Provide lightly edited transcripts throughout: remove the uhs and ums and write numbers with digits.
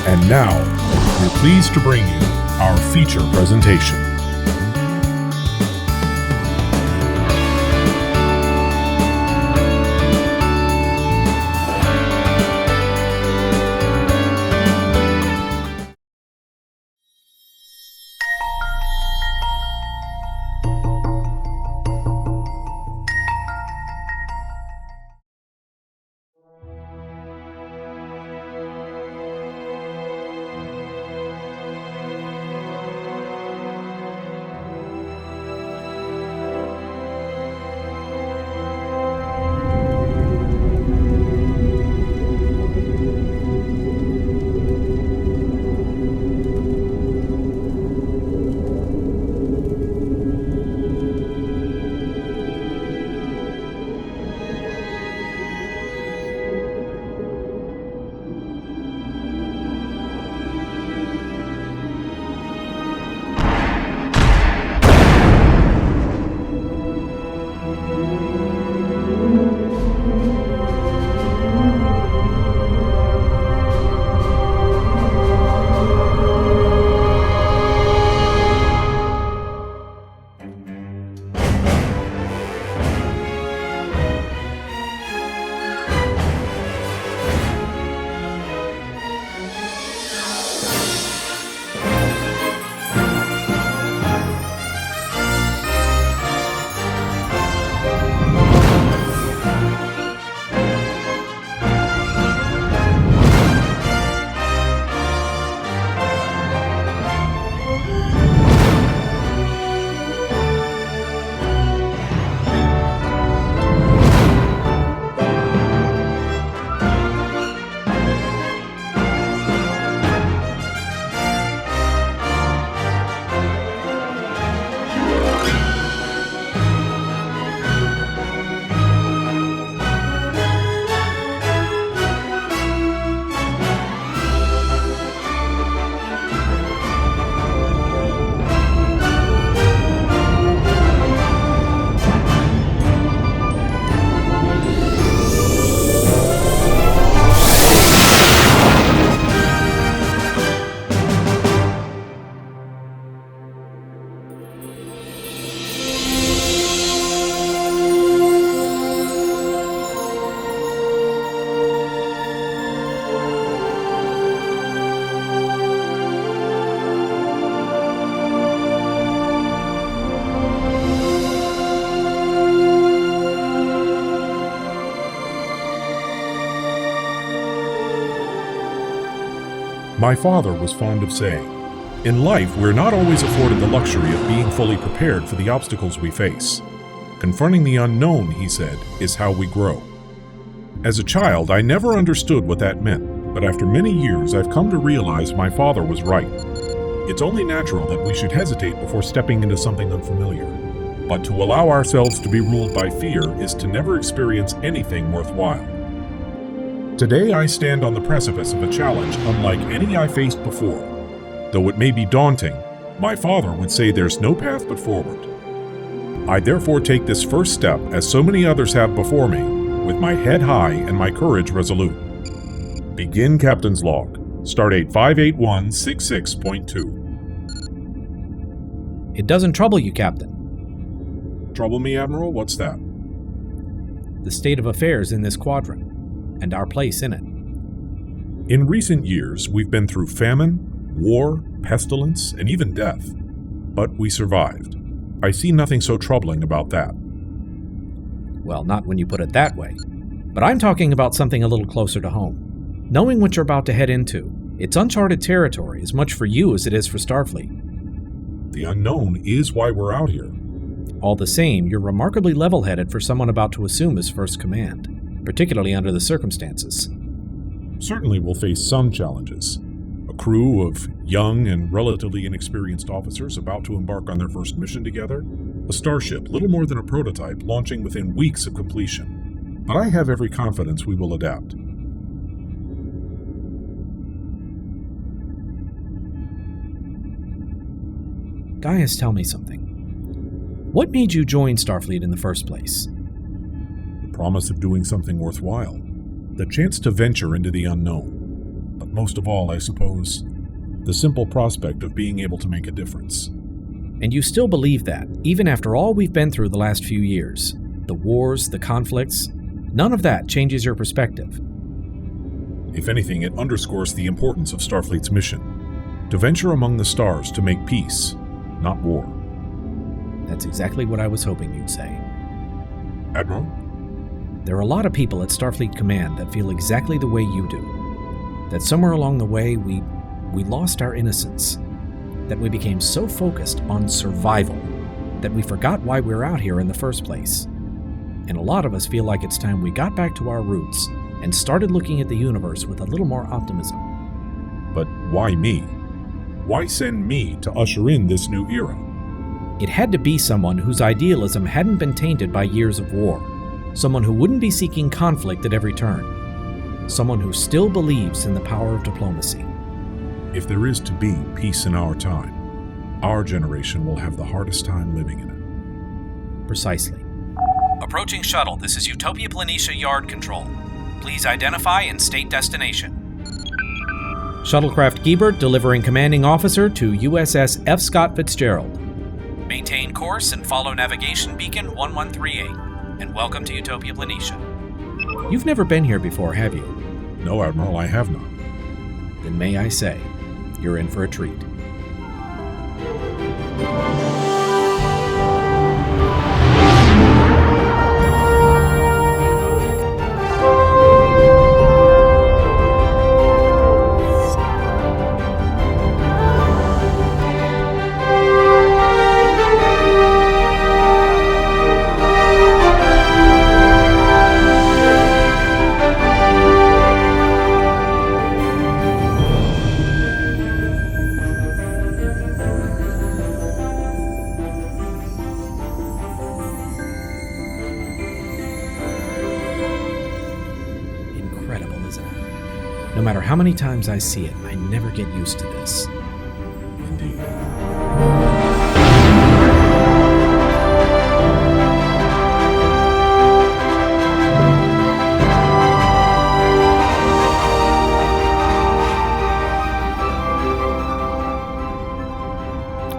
And now, we're pleased to bring you our feature presentation. My father was fond of saying, "In life, we're not always afforded the luxury of being fully prepared for the obstacles we face. Confronting the unknown," he said, "is how we grow." As a child, I never understood what that meant, but after many years, I've come to realize my father was right. It's only natural that we should hesitate before stepping into something unfamiliar. But to allow ourselves to be ruled by fear is to never experience anything worthwhile. Today I stand on the precipice of a challenge unlike any I faced before. Though it may be daunting, my father would say there's no path but forward. I therefore take this first step, as so many others have before me, with my head high and my courage resolute. Begin Captain's Log. Stardate 58166.2. It doesn't trouble you, Captain. Trouble me, Admiral? What's that? The state of affairs in this quadrant, and our place in it. In recent years, we've been through famine, war, pestilence, and even death. But we survived. I see nothing so troubling about that. Well, not when you put it that way. But I'm talking about something a little closer to home. Knowing what you're about to head into, it's uncharted territory as much for you as it is for Starfleet. The unknown is why we're out here. All the same, you're remarkably level-headed for someone about to assume his first command, particularly under the circumstances. Certainly we'll face some challenges. A crew of young and relatively inexperienced officers about to embark on their first mission together. A starship, little more than a prototype, launching within weeks of completion. But I have every confidence we will adapt. Gaius, tell me something. What made you join Starfleet in the first place? The promise of doing something worthwhile. The chance to venture into the unknown. But most of all, I suppose, the simple prospect of being able to make a difference. And you still believe that, even after all we've been through the last few years. The wars, the conflicts, none of that changes your perspective. If anything, it underscores the importance of Starfleet's mission, to venture among the stars to make peace, not war. That's exactly what I was hoping you'd say. Admiral? There are a lot of people at Starfleet Command that feel exactly the way you do. That somewhere along the way we lost our innocence. That we became so focused on survival that we forgot why we're out here in the first place. And a lot of us feel like it's time we got back to our roots and started looking at the universe with a little more optimism. But why me? Why send me to usher in this new era? It had to be someone whose idealism hadn't been tainted by years of war. Someone who wouldn't be seeking conflict at every turn. Someone who still believes in the power of diplomacy. If there is to be peace in our time, our generation will have the hardest time living in it. Precisely. Approaching shuttle, this is Utopia Planitia Yard Control. Please identify and state destination. Shuttlecraft Gebert delivering commanding officer to USS F. Scott Fitzgerald. Maintain course and follow navigation beacon 1138. And welcome to Utopia Planitia. You've never been here before, have you? No, Admiral, I have not. Then may I say, you're in for a treat. No matter how many times I see it, I never get used to this. Indeed.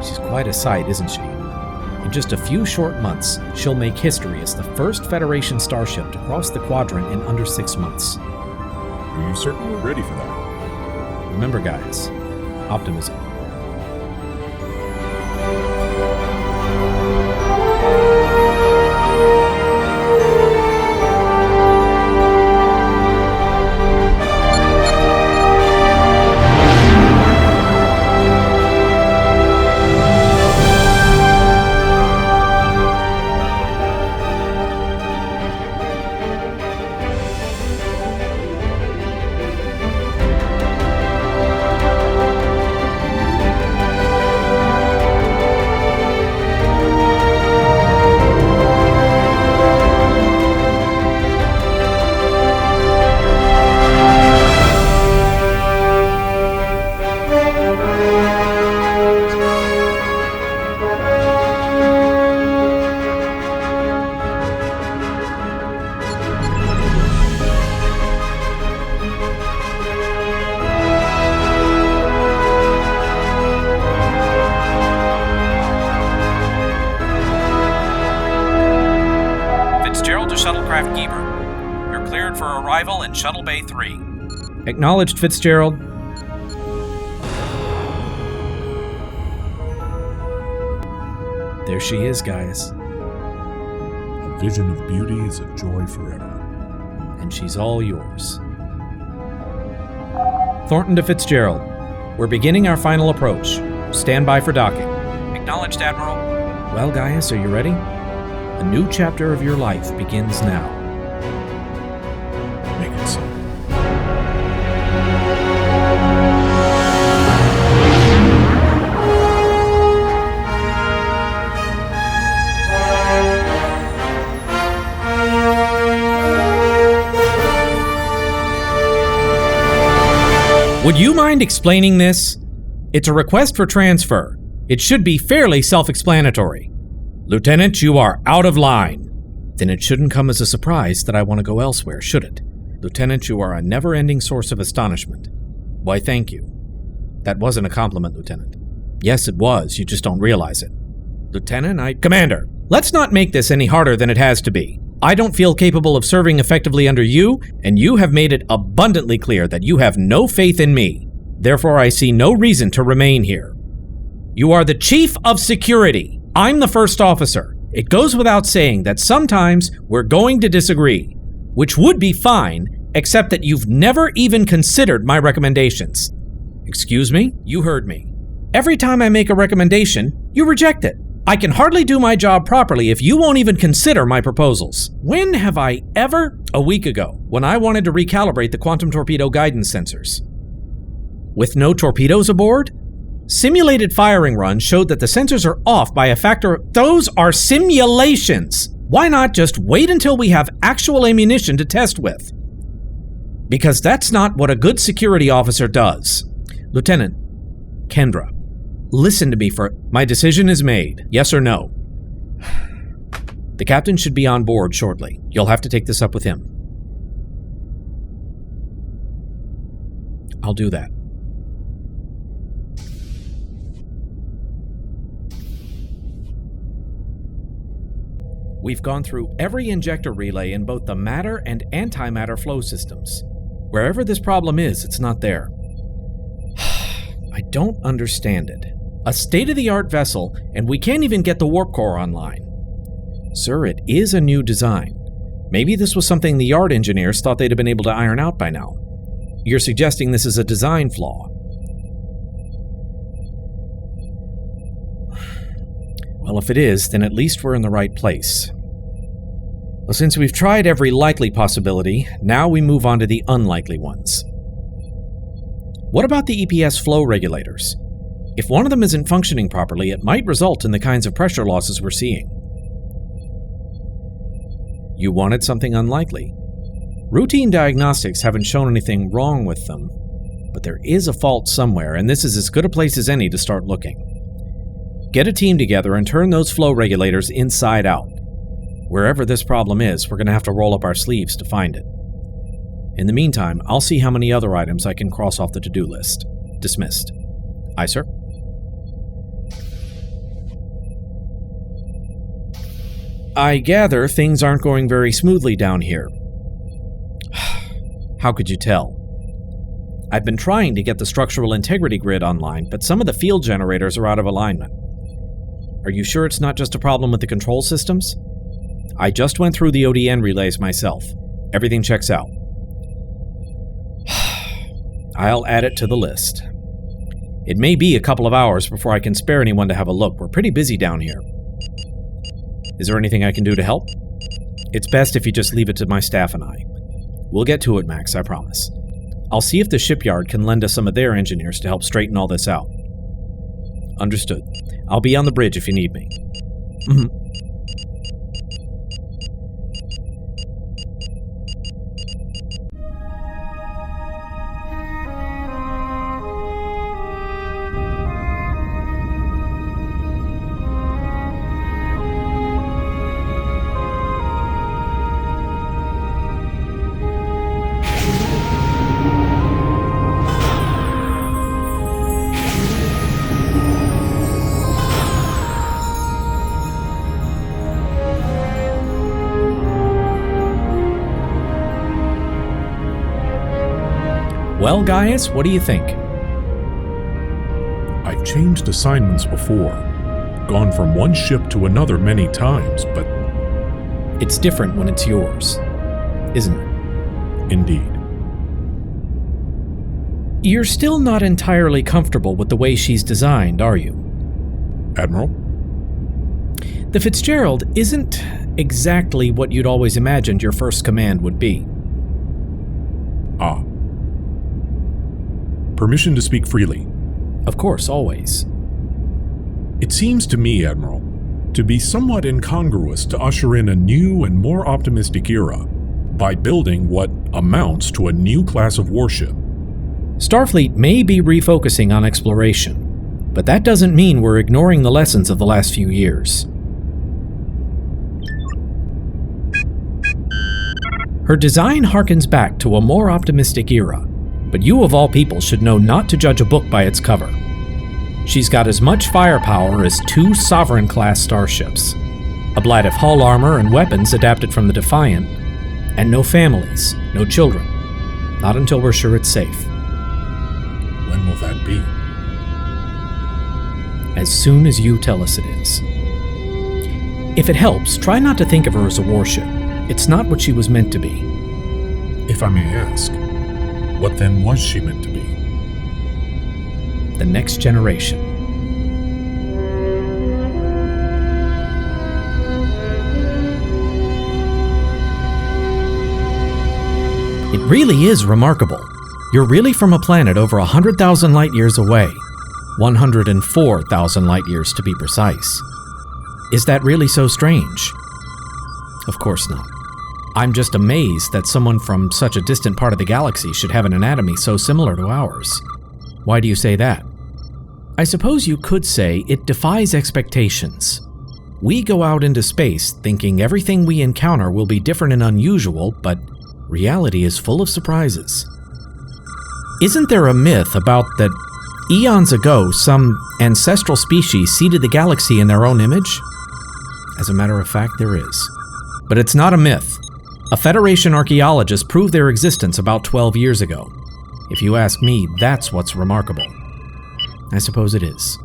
She's quite a sight, isn't she? In just a few short months, she'll make history as the first Federation starship to cross the quadrant in under 6 months. Are you certain we're ready for that? Remember, guys, optimism. Shuttlecraft Gebert. You're cleared for arrival in Shuttle Bay 3. Acknowledged, Fitzgerald. There she is, guys. A vision of beauty is a joy forever. And she's all yours. Thornton to Fitzgerald. We're beginning our final approach. Stand by for docking. Acknowledged, Admiral. Well, Gaius, are you ready? A new chapter of your life begins now. Make it so. Would you mind explaining this? It's a request for transfer. It should be fairly self-explanatory. Lieutenant, you are out of line. Then it shouldn't come as a surprise that I want to go elsewhere, should it? Lieutenant, you are a never-ending source of astonishment. Why, thank you. That wasn't a compliment, Lieutenant. Yes, it was. You just don't realize it. Lieutenant, Commander, let's not make this any harder than it has to be. I don't feel capable of serving effectively under you, and you have made it abundantly clear that you have no faith in me. Therefore, I see no reason to remain here. You are the Chief of Security. I'm the first officer. It goes without saying that sometimes we're going to disagree, which would be fine, except that you've never even considered my recommendations. Excuse me? You heard me. Every time I make a recommendation, you reject it. I can hardly do my job properly if you won't even consider my proposals. When have I ever? A week ago, when I wanted to recalibrate the quantum torpedo guidance sensors. With no torpedoes aboard? Simulated firing runs showed that the sensors are off by a factor of... Those are simulations! Why not just wait until we have actual ammunition to test with? Because that's not what a good security officer does. Lieutenant, Kendra, listen to me for... My decision is made, yes or no. The captain should be on board shortly. You'll have to take this up with him. I'll do that. We've gone through every injector relay in both the matter and antimatter flow systems. Wherever this problem is, it's not there. I don't understand it. A state-of-the-art vessel, and we can't even get the warp core online. Sir, it is a new design. Maybe this was something the yard engineers thought they'd have been able to iron out by now. You're suggesting this is a design flaw. Well, if it is, then at least we're in the right place. Well, since we've tried every likely possibility, now we move on to the unlikely ones. What about the EPS flow regulators? If one of them isn't functioning properly, it might result in the kinds of pressure losses we're seeing. You wanted something unlikely. Routine diagnostics haven't shown anything wrong with them, but there is a fault somewhere, and this is as good a place as any to start looking. Get a team together and turn those flow regulators inside out. Wherever this problem is, we're going to have to roll up our sleeves to find it. In the meantime, I'll see how many other items I can cross off the to-do list. Dismissed. Aye, sir. I gather things aren't going very smoothly down here. How could you tell? I've been trying to get the structural integrity grid online, but some of the field generators are out of alignment. Are you sure it's not just a problem with the control systems? I just went through the ODN relays myself. Everything checks out. I'll add it to the list. It may be a couple of hours before I can spare anyone to have a look. We're pretty busy down here. Is there anything I can do to help? It's best if you just leave it to my staff and I. We'll get to it, Max, I promise. I'll see if the shipyard can lend us some of their engineers to help straighten all this out. Understood. I'll be on the bridge if you need me. Well, Gaius, what do you think? I've changed assignments before. Gone from one ship to another many times, but... It's different when it's yours, isn't it? Indeed. You're still not entirely comfortable with the way she's designed, are you? Admiral? The Fitzgerald isn't exactly what you'd always imagined your first command would be. Ah. Permission to speak freely. Of course, always. It seems to me, Admiral, to be somewhat incongruous to usher in a new and more optimistic era by building what amounts to a new class of warship. Starfleet may be refocusing on exploration, but that doesn't mean we're ignoring the lessons of the last few years. Her design harkens back to a more optimistic era, but you of all people should know not to judge a book by its cover. She's got as much firepower as 2 Sovereign-class starships, a blight of hull armor and weapons adapted from the Defiant, and no families, no children. Not until we're sure it's safe. When will that be? As soon as you tell us it is. If it helps, try not to think of her as a warship. It's not what she was meant to be. If I may ask, what then was she meant to be? The next generation. It really is remarkable. You're really from a planet over 100,000 light years away. 104,000 light years to be precise. Is that really so strange? Of course not. I'm just amazed that someone from such a distant part of the galaxy should have an anatomy so similar to ours. Why do you say that? I suppose you could say it defies expectations. We go out into space thinking everything we encounter will be different and unusual, but reality is full of surprises. Isn't there a myth about that eons ago some ancestral species seeded the galaxy in their own image? As a matter of fact, there is. But it's not a myth. A Federation archaeologist proved their existence about 12 years ago. If you ask me, that's what's remarkable. I suppose it is.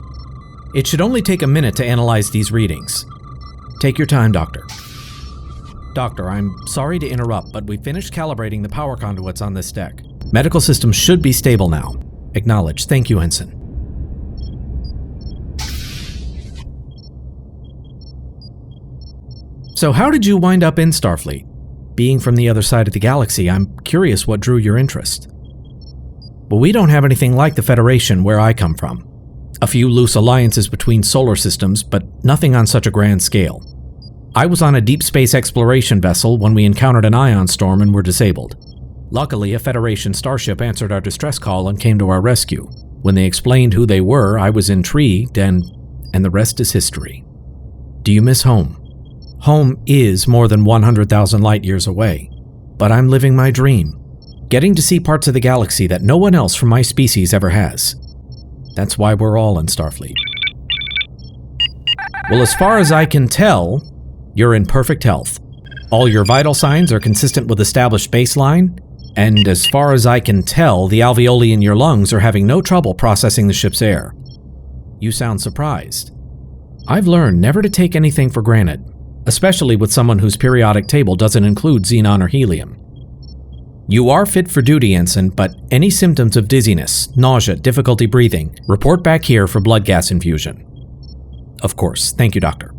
It should only take a minute to analyze these readings. Take your time, Doctor. Doctor, I'm sorry to interrupt, but we finished calibrating the power conduits on this deck. Medical systems should be stable now. Acknowledge. Thank you, Ensign. So how did you wind up in Starfleet? Being from the other side of the galaxy, I'm curious what drew your interest. But we don't have anything like the Federation where I come from. A few loose alliances between solar systems, but nothing on such a grand scale. I was on a deep space exploration vessel when we encountered an ion storm and were disabled. Luckily, a Federation starship answered our distress call and came to our rescue. When they explained who they were, I was intrigued, and the rest is history. Do you miss home? Home is more than 100,000 light years away, but I'm living my dream, getting to see parts of the galaxy that no one else from my species ever has. That's why we're all in Starfleet. Well, as far as I can tell, you're in perfect health. All your vital signs are consistent with established baseline, and as far as I can tell, the alveoli in your lungs are having no trouble processing the ship's air. You sound surprised. I've learned never to take anything for granted, especially with someone whose periodic table doesn't include xenon or helium. You are fit for duty, Ensign, but any symptoms of dizziness, nausea, difficulty breathing, report back here for blood gas infusion. Of course. Thank you, Doctor.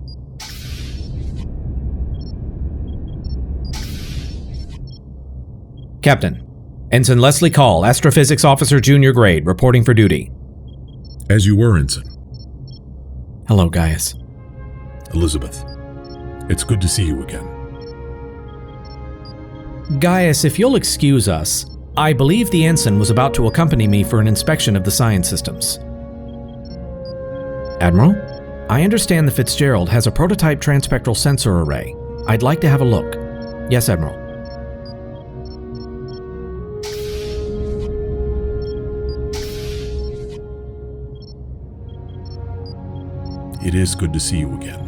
Captain, Ensign Leslie Call, Astrophysics Officer Junior Grade, reporting for duty. As you were, Ensign. Hello, Gaius. Elizabeth, it's good to see you again. Gaius, if you'll excuse us, I believe the Ensign was about to accompany me for an inspection of the science systems. Admiral, I understand the Fitzgerald has a prototype transpectral sensor array. I'd like to have a look. Yes, Admiral. It is good to see you again.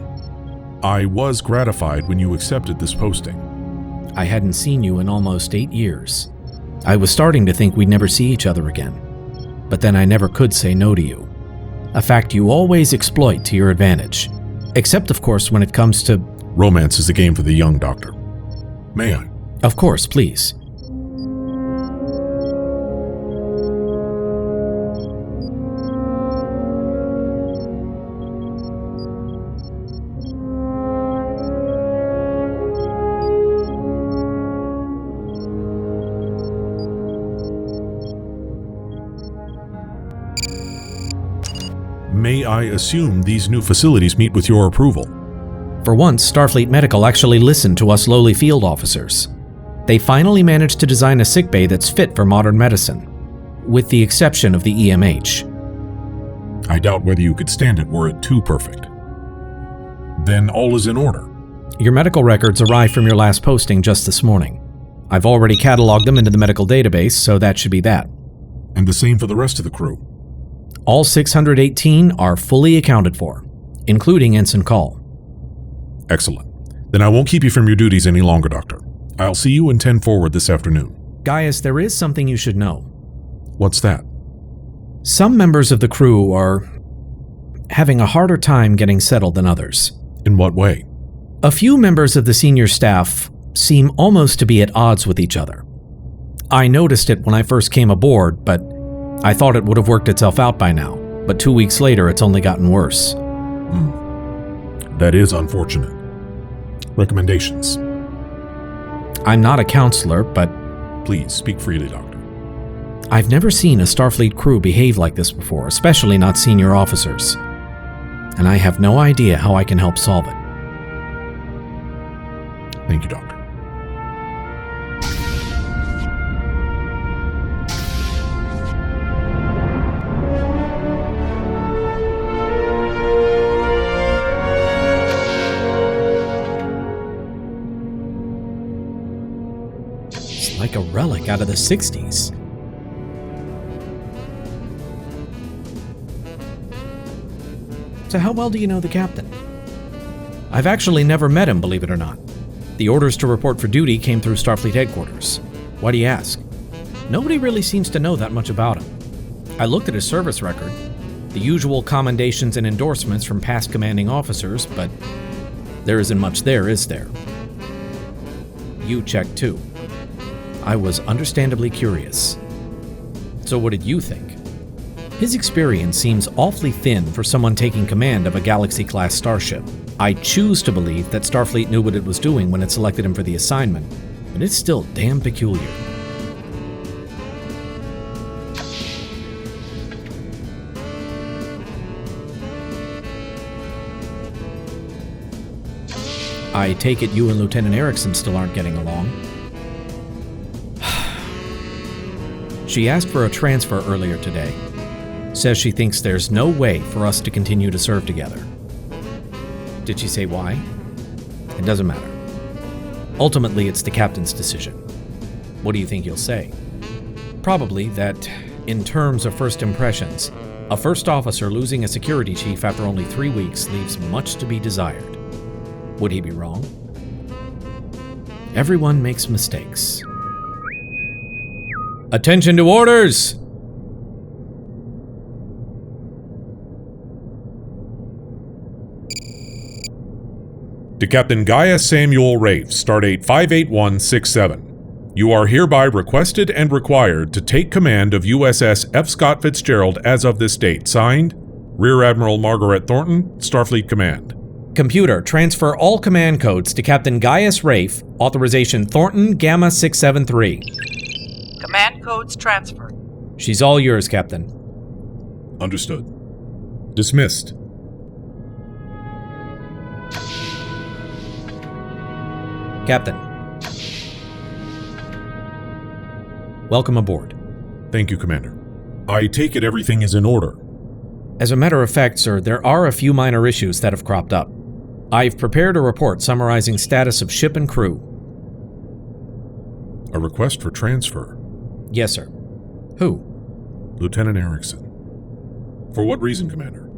I was gratified when you accepted this posting. I hadn't seen you in almost 8 years. I was starting to think we'd never see each other again. But then I never could say no to you. A fact you always exploit to your advantage. Except, of course, when it comes to... Romance is a game for the young, Doctor. May I? Of course, please. May I assume these new facilities meet with your approval? For once, Starfleet Medical actually listened to us lowly field officers. They finally managed to design a sickbay that's fit for modern medicine, with the exception of the EMH. I doubt whether you could stand it were it too perfect. Then all is in order. Your medical records arrived from your last posting just this morning. I've already cataloged them into the medical database, so that should be that. And the same for the rest of the crew? All 618 are fully accounted for, including Ensign Call. Excellent. Then I won't keep you from your duties any longer, Doctor. I'll see you in 10 forward this afternoon. Gaius, there is something you should know. What's that? Some members of the crew are having a harder time getting settled than others. In what way? A few members of the senior staff seem almost to be at odds with each other. I noticed it when I first came aboard, but I thought it would have worked itself out by now. But 2 weeks later, it's only gotten worse. That is unfortunate. Recommendations? I'm not a counselor, but Please speak freely, Doctor. I've never seen a Starfleet crew behave like this before, especially not senior officers. And I have no idea how I can help solve it. Thank you, Doctor. It's like a relic out of the 60s. So how well do you know the captain? I've actually never met him, believe it or not. The orders to report for duty came through Starfleet headquarters. Why do you ask? Nobody really seems to know that much about him. I looked at his service record, the usual commendations and endorsements from past commanding officers, but there isn't much there, is there? You checked too. I was understandably curious. So what did you think? His experience seems awfully thin for someone taking command of a Galaxy-class starship. I choose to believe that Starfleet knew what it was doing when it selected him for the assignment, but it's still damn peculiar. I take it you and Lieutenant Erickson still aren't getting along. She asked for a transfer earlier today. Says she thinks there's no way for us to continue to serve together. Did she say why? It doesn't matter. Ultimately, it's the captain's decision. What do you think he'll say? Probably that, in terms of first impressions, a first officer losing a security chief after only 3 weeks leaves much to be desired. Would he be wrong? Everyone makes mistakes. Attention to orders! To Captain Gaius Samuel Reyf, Stardate 58167. You are hereby requested and required to take command of USS F. Scott Fitzgerald as of this date. Signed, Rear Admiral Margaret Thornton, Starfleet Command. Computer, transfer all command codes to Captain Gaius Reyf, authorization Thornton Gamma 673. Command codes transferred. She's all yours, Captain. Understood. Dismissed. Captain. Welcome aboard. Thank you, Commander. I take it everything is in order. As a matter of fact, sir, there are a few minor issues that have cropped up. I've prepared a report summarizing status of ship and crew. A request for transfer. Yes, sir. Who? Lieutenant Erickson. For what reason, Commander?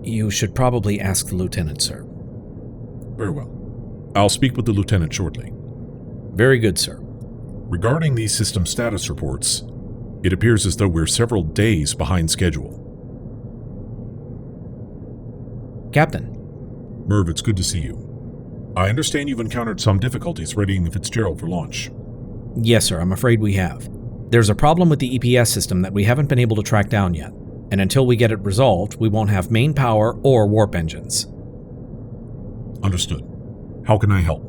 You should probably ask the lieutenant, sir. Very well. I'll speak with the lieutenant shortly. Very good, sir. Regarding these system status reports, it appears as though we're several days behind schedule. Captain. Merv, it's good to see you. I understand you've encountered some difficulties readying the Fitzgerald for launch. Yes, sir, I'm afraid we have. There's a problem with the EPS system that we haven't been able to track down yet, and until we get it resolved, we won't have main power or warp engines. Understood. How can I help?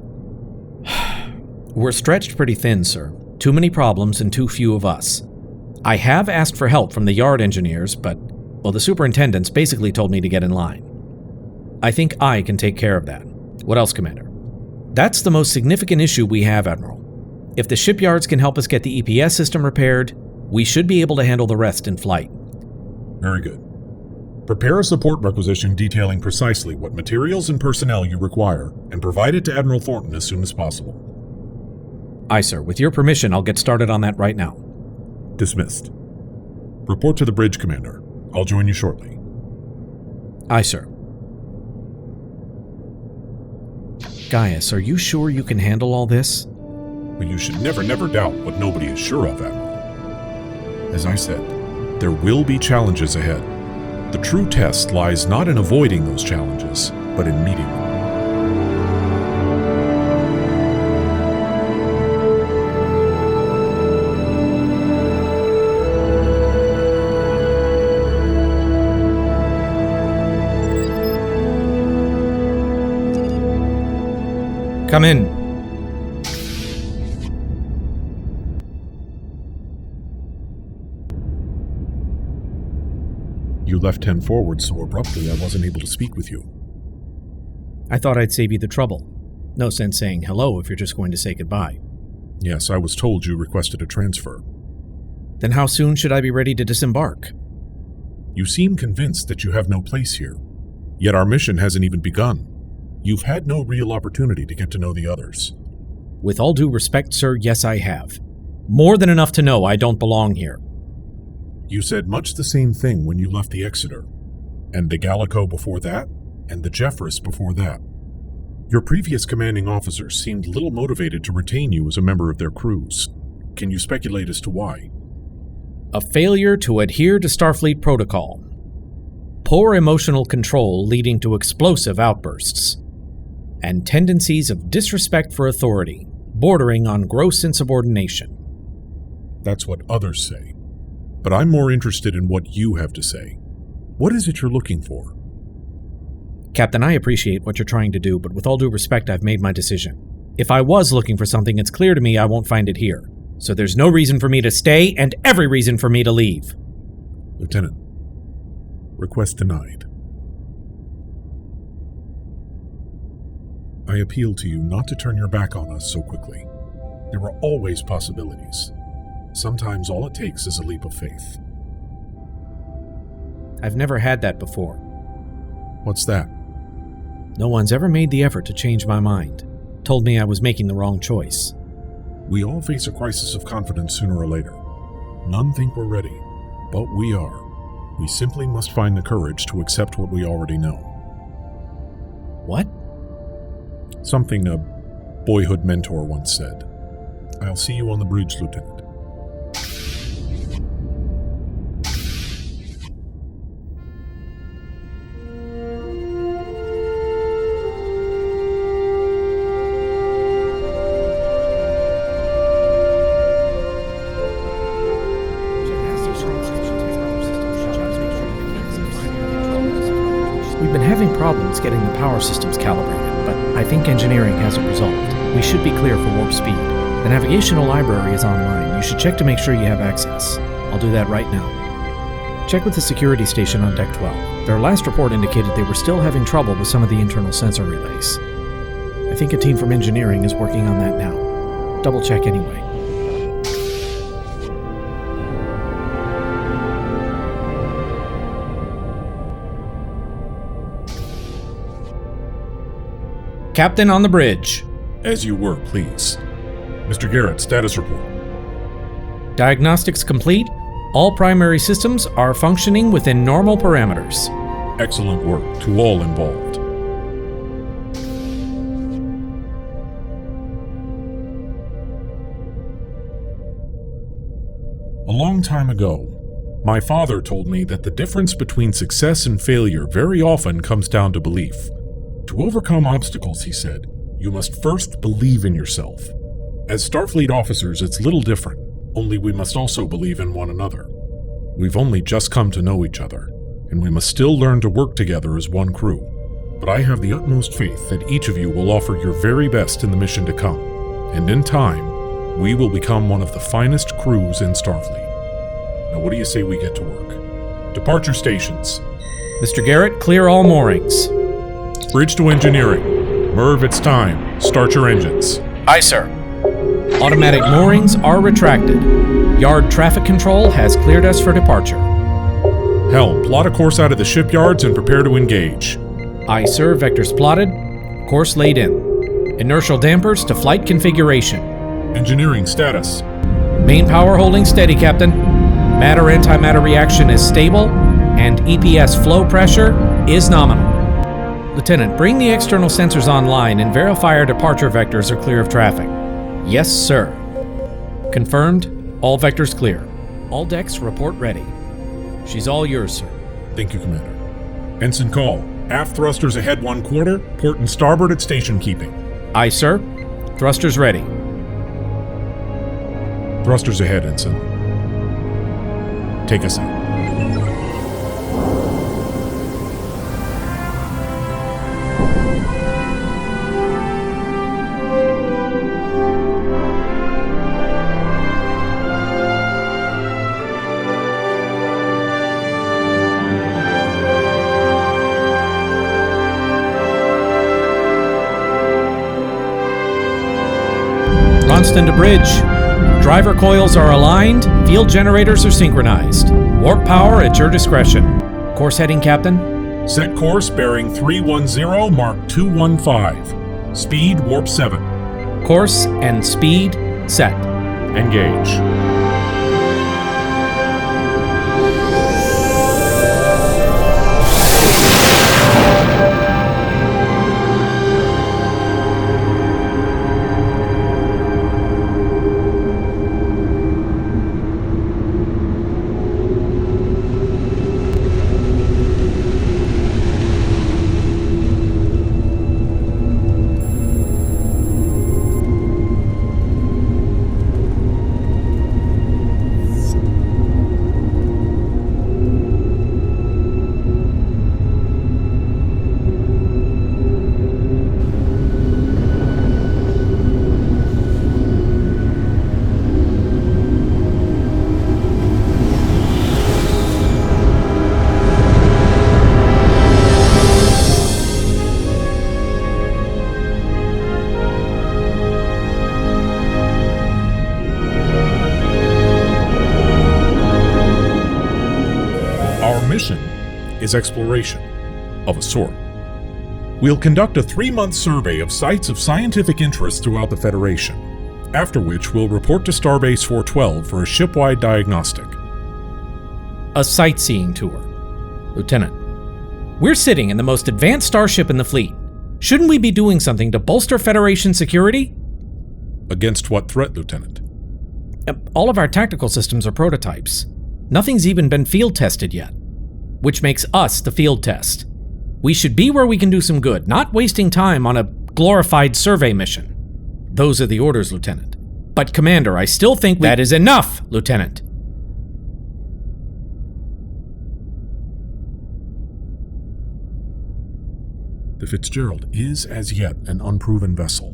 We're stretched pretty thin, sir. Too many problems and too few of us. I have asked for help from the yard engineers, but, well, the superintendents basically told me to get in line. I think I can take care of that. What else, Commander? That's the most significant issue we have, Admiral. If the shipyards can help us get the EPS system repaired, we should be able to handle the rest in flight. Very good. Prepare a support requisition detailing precisely what materials and personnel you require, and provide it to Admiral Thornton as soon as possible. Aye, sir. With your permission, I'll get started on that right now. Dismissed. Report to the bridge, Commander. I'll join you shortly. Aye, sir. Gaius, are you sure you can handle all this? But you should never doubt what nobody is sure of, Admiral. As I said, there will be challenges ahead. The true test lies not in avoiding those challenges, but in meeting them. Come in. You left 10 forward so abruptly I wasn't able to speak with you. I thought I'd save you the trouble. No sense saying hello if you're just going to say goodbye. Yes, I was told you requested a transfer. Then how soon should I be ready to disembark? You seem convinced that you have no place here. Yet our mission hasn't even begun. You've had no real opportunity to get to know the others. With all due respect, sir, yes I have. More than enough to know I don't belong here. You said much the same thing when you left the Exeter, and the Gallico before that, and the Jeffress before that. Your previous commanding officers seemed little motivated to retain you as a member of their crews. Can you speculate as to why? A failure to adhere to Starfleet protocol. Poor emotional control leading to explosive outbursts. And tendencies of disrespect for authority, bordering on gross insubordination. That's what others say. But I'm more interested in what you have to say. What is it you're looking for? Captain, I appreciate what you're trying to do, but with all due respect, I've made my decision. If I was looking for something, it's clear to me I won't find it here. So there's no reason for me to stay, and every reason for me to leave. Lieutenant, request denied. I appeal to you not to turn your back on us so quickly. There are always possibilities. Sometimes all it takes is a leap of faith. I've never had that before. What's that? No one's ever made the effort to change my mind. Told me I was making the wrong choice. We all face a crisis of confidence sooner or later. None think we're ready, but we are. We simply must find the courage to accept what we already know. What? Something a boyhood mentor once said. I'll see you on the bridge, Lieutenant. We've been having problems getting the power systems calibrated, but I think engineering has it resolved. We should be clear for warp speed. The navigational library is online. You should check to make sure you have access. I'll do that right now. Check with the security station on Deck 12. Their last report indicated they were still having trouble with some of the internal sensor relays. I think a team from engineering is working on that now. Double check anyway. Captain on the bridge. As you were, please. Mr. Garrett, status report. Diagnostics complete. All primary systems are functioning within normal parameters. Excellent work to all involved. A long time ago, my father told me that the difference between success and failure very often comes down to belief. To overcome obstacles, he said, you must first believe in yourself. As Starfleet officers, it's little different, only we must also believe in one another. We've only just come to know each other, and we must still learn to work together as one crew. But I have the utmost faith that each of you will offer your very best in the mission to come, and in time, we will become one of the finest crews in Starfleet. Now what do you say we get to work? Departure stations. Mr. Garrett, clear all moorings. Bridge to engineering. Merv, it's time. Start your engines. Aye, sir. Automatic moorings are retracted. Yard traffic control has cleared us for departure. Helm, plot a course out of the shipyards and prepare to engage. Aye, sir. Vectors plotted. Course laid in. Inertial dampers to flight configuration. Engineering status. Main power holding steady, Captain. Matter-antimatter reaction is stable, and EPS flow pressure is nominal. Lieutenant, bring the external sensors online and verify our departure vectors are clear of traffic. Yes, sir. Confirmed. All vectors clear. All decks report ready. She's all yours, sir. Thank you, Commander. Ensign call. Aft thrusters ahead 1/4, port and starboard at station keeping. Aye, sir. Thrusters ready. Thrusters ahead, Ensign. Take us out. Launched into bridge. Driver coils are aligned. Field generators are synchronized. Warp power at your discretion. Course heading, Captain? Set course bearing 310, mark 215. Speed warp 7. Course and speed set. Engage. Is exploration, of a sort. We'll conduct a 3-month survey of sites of scientific interest throughout the Federation, after which we'll report to Starbase 412 for a shipwide diagnostic. A sightseeing tour. Lieutenant, we're sitting in the most advanced starship in the fleet. Shouldn't we be doing something to bolster Federation security? Against what threat, Lieutenant? All of our tactical systems are prototypes. Nothing's even been field tested yet. Which makes us the field test. We should be where we can do some good, not wasting time on a glorified survey mission. Those are the orders, Lieutenant. But, Commander, I still think that is enough, Lieutenant. The Fitzgerald is, as yet, an unproven vessel.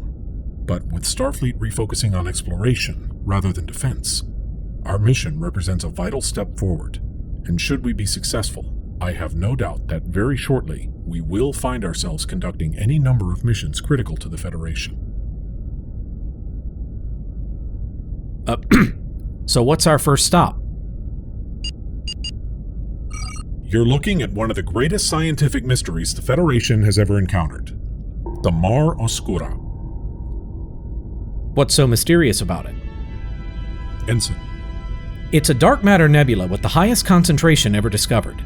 But with Starfleet refocusing on exploration rather than defense, our mission represents a vital step forward. And should we be successful, I have no doubt that very shortly we will find ourselves conducting any number of missions critical to the Federation. So what's our first stop? You're looking at one of the greatest scientific mysteries the Federation has ever encountered. The Mar Oscura. What's so mysterious about it? Ensign. It's a dark matter nebula with the highest concentration ever discovered.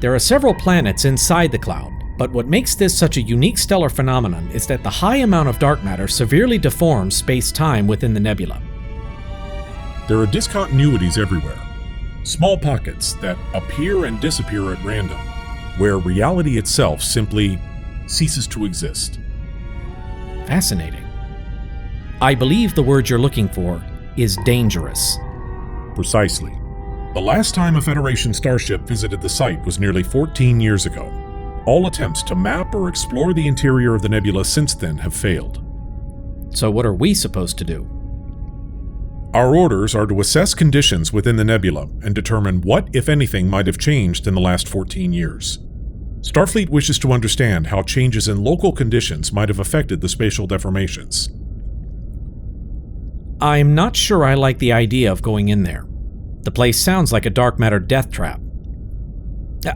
There are several planets inside the cloud, but what makes this such a unique stellar phenomenon is that the high amount of dark matter severely deforms space-time within the nebula. There are discontinuities everywhere. Small pockets that appear and disappear at random, where reality itself simply ceases to exist. Fascinating. I believe the word you're looking for is dangerous. Precisely. The last time a Federation starship visited the site was nearly 14 years ago. All attempts to map or explore the interior of the nebula since then have failed. So what are we supposed to do? Our orders are to assess conditions within the nebula and determine what, if anything, might have changed in the last 14 years. Starfleet wishes to understand how changes in local conditions might have affected the spatial deformations. I'm not sure I like the idea of going in there. The place sounds like a dark matter death trap.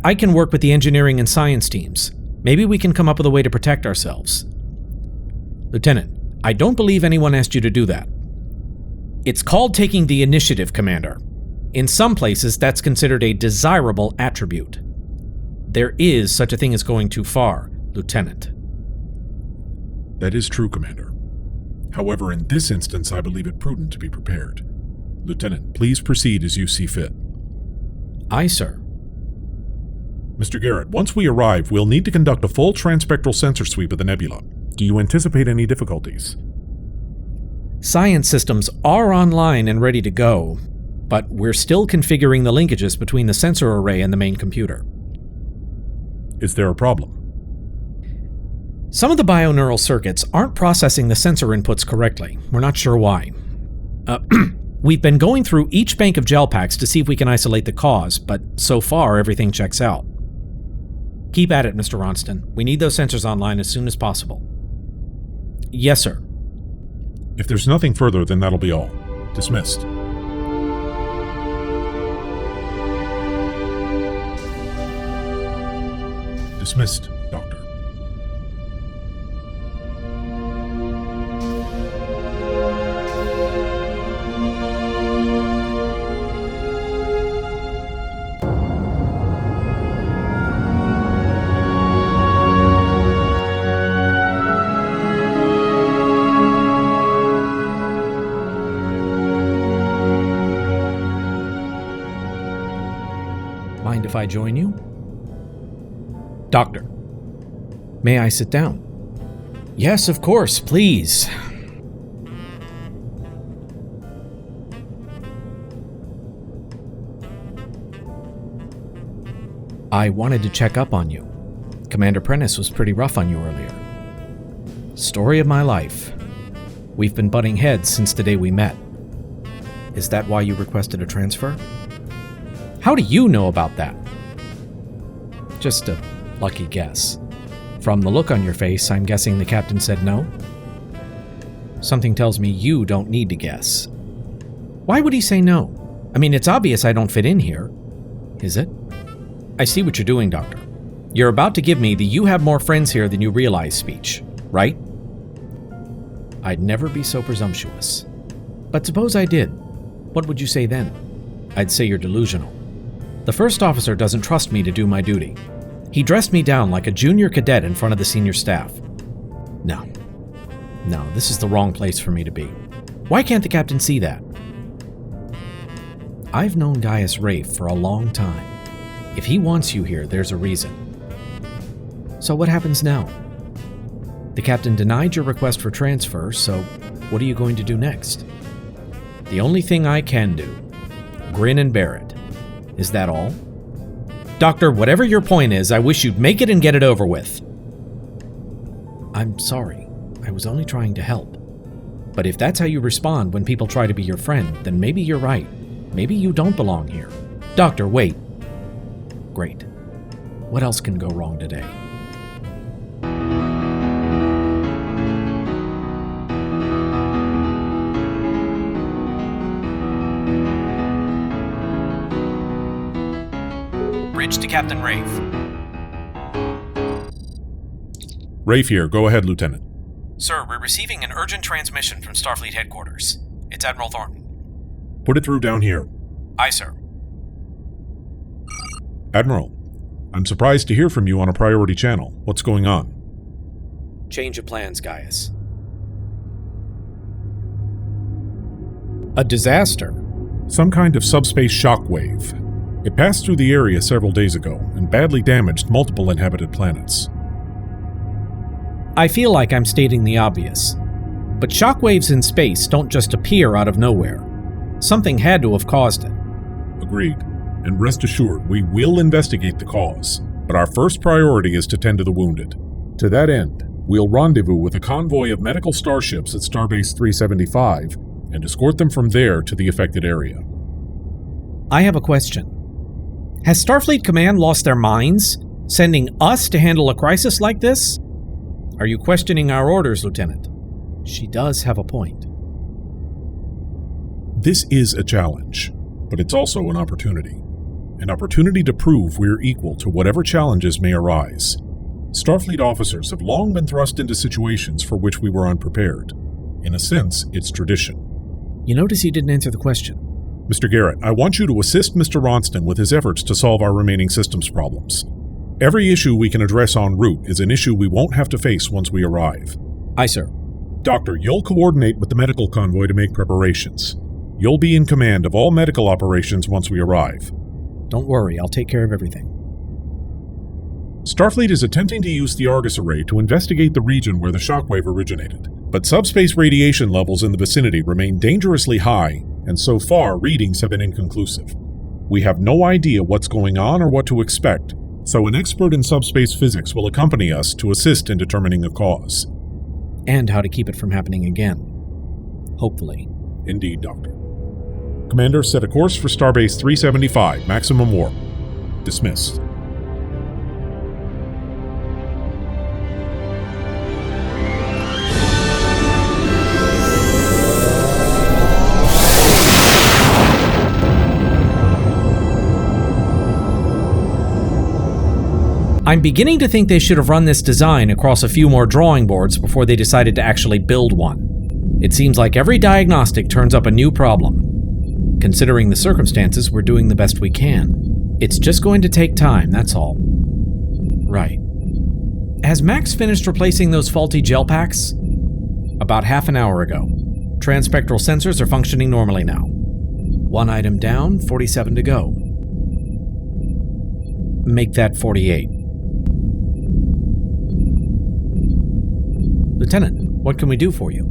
I can work with the engineering and science teams. Maybe we can come up with a way to protect ourselves. Lieutenant, I don't believe anyone asked you to do that. It's called taking the initiative, Commander. In some places, that's considered a desirable attribute. There is such a thing as going too far, Lieutenant. That is true, Commander. However, in this instance, I believe it prudent to be prepared. Lieutenant, please proceed as you see fit. Aye, sir. Mr. Garrett, once we arrive, we'll need to conduct a full transspectral sensor sweep of the nebula. Do you anticipate any difficulties? Science systems are online and ready to go, but we're still configuring the linkages between the sensor array and the main computer. Is there a problem? Some of the bioneural circuits aren't processing the sensor inputs correctly. We're not sure why. We've been going through each bank of gel packs to see if we can isolate the cause, but so far everything checks out. Keep at it, Mr. Ronston. We need those sensors online as soon as possible. Yes, sir. If there's nothing further, then that'll be all. Dismissed. Dismissed, Doctor. Mind if I join you? Doctor. May I sit down? Yes, of course, please. I wanted to check up on you. Commander Prentice was pretty rough on you earlier. Story of my life. We've been butting heads since the day we met. Is that why you requested a transfer? How do you know about that? Just a lucky guess. From the look on your face, I'm guessing the captain said no? Something tells me you don't need to guess. Why would he say no? I mean, it's obvious I don't fit in here. Is it? I see what you're doing, Doctor. You're about to give me the "you have more friends here than you realize" speech, right? I'd never be so presumptuous. But suppose I did. What would you say then? I'd say you're delusional. The first officer doesn't trust me to do my duty. He dressed me down like a junior cadet in front of the senior staff. No, this is the wrong place for me to be. Why can't the captain see that? I've known Gaius Reyf for a long time. If he wants you here, there's a reason. So what happens now? The captain denied your request for transfer, so what are you going to do next? The only thing I can do, grin and bear it. Is that all? Doctor, whatever your point is, I wish you'd make it and get it over with. I'm sorry. I was only trying to help. But if that's how you respond when people try to be your friend, then maybe you're right. Maybe you don't belong here. Doctor, wait. Great. What else can go wrong today? Bridge to Captain Reyf. Reyf here. Go ahead, Lieutenant. Sir, we're receiving an urgent transmission from Starfleet headquarters. It's Admiral Thornton. Put it through down here. Aye, sir. Admiral, I'm surprised to hear from you on a priority channel. What's going on? Change of plans, Gaius. A disaster? Some kind of subspace shockwave. It passed through the area several days ago and badly damaged multiple inhabited planets. I feel like I'm stating the obvious, but shockwaves in space don't just appear out of nowhere. Something had to have caused it. Agreed. And rest assured, we will investigate the cause, but our first priority is to tend to the wounded. To that end, we'll rendezvous with a convoy of medical starships at Starbase 375 and escort them from there to the affected area. I have a question. Has Starfleet Command lost their minds, sending us to handle a crisis like this? Are you questioning our orders, Lieutenant? She does have a point. This is a challenge, but it's also an opportunity. An opportunity to prove we're equal to whatever challenges may arise. Starfleet officers have long been thrust into situations for which we were unprepared. In a sense, it's tradition. You notice you didn't answer the question. Mr. Garrett, I want you to assist Mr. Ronston with his efforts to solve our remaining systems problems. Every issue we can address en route is an issue we won't have to face once we arrive. Aye, sir. Doctor, you'll coordinate with the medical convoy to make preparations. You'll be in command of all medical operations once we arrive. Don't worry, I'll take care of everything. Starfleet is attempting to use the Argus array to investigate the region where the shockwave originated, but subspace radiation levels in the vicinity remain dangerously high, and so far readings have been inconclusive. We have no idea what's going on or what to expect, so an expert in subspace physics will accompany us to assist in determining the cause. And how to keep it from happening again. Hopefully. Indeed, Doctor. Commander, set a course for Starbase 375, maximum warp. Dismissed. I'm beginning to think they should have run this design across a few more drawing boards before they decided to actually build one. It seems like every diagnostic turns up a new problem. Considering the circumstances, we're doing the best we can. It's just going to take time, that's all. Right. Has Max finished replacing those faulty gel packs? About half an hour ago. Transpectral sensors are functioning normally now. 1 item down, 47 to go. Make that 48. Lieutenant, what can we do for you?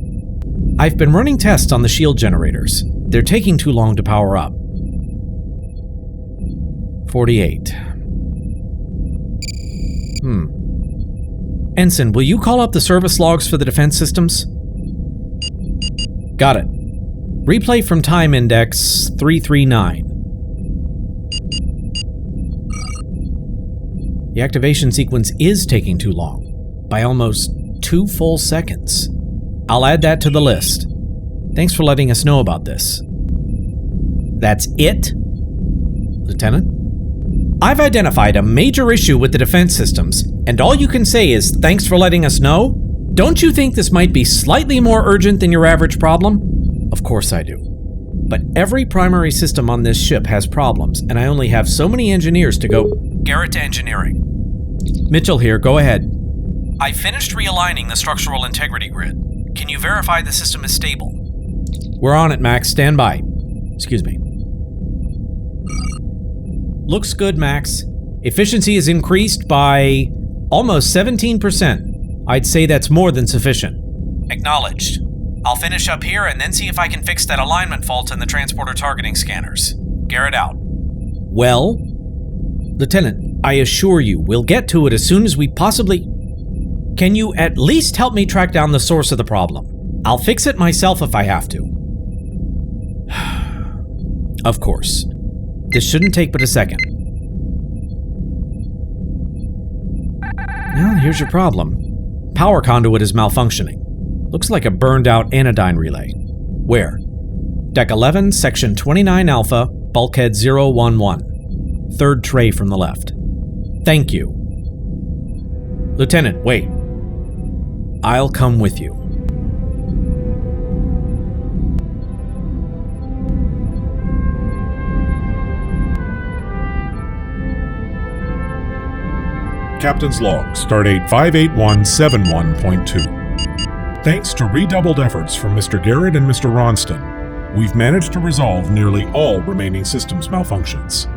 I've been running tests on the shield generators. They're taking too long to power up. 48. Ensign, will you call up the service logs for the defense systems? Got it. Replay from time index 339. The activation sequence is taking too long, by almost 2 full seconds. I'll add that to the list. Thanks for letting us know about this. That's it? Lieutenant? I've identified a major issue with the defense systems, and all you can say is thanks for letting us know? Don't you think this might be slightly more urgent than your average problem? Of course I do. But every primary system on this ship has problems, and I only have so many engineers to go. Garrett to engineering. Mitchell here, go ahead. I finished realigning the structural integrity grid. Can you verify the system is stable? We're on it, Max. Stand by. Excuse me. Looks good, Max. Efficiency is increased by almost 17%. I'd say that's more than sufficient. Acknowledged. I'll finish up here and then see if I can fix that alignment fault in the transporter targeting scanners. Garrett out. Well, Lieutenant, I assure you, we'll get to it as soon as we possibly... Can you at least help me track down the source of the problem? I'll fix it myself if I have to. Of course. This shouldn't take but a second. Well, here's your problem. Power conduit is malfunctioning. Looks like a burned out anodyne relay. Where? Deck 11, Section 29 Alpha, Bulkhead 011. Third tray from the left. Thank you. Lieutenant, wait. I'll come with you. Captain's log, stardate 58171.2. Thanks to redoubled efforts from Mr. Garrett and Mr. Ronston, we've managed to resolve nearly all remaining systems malfunctions.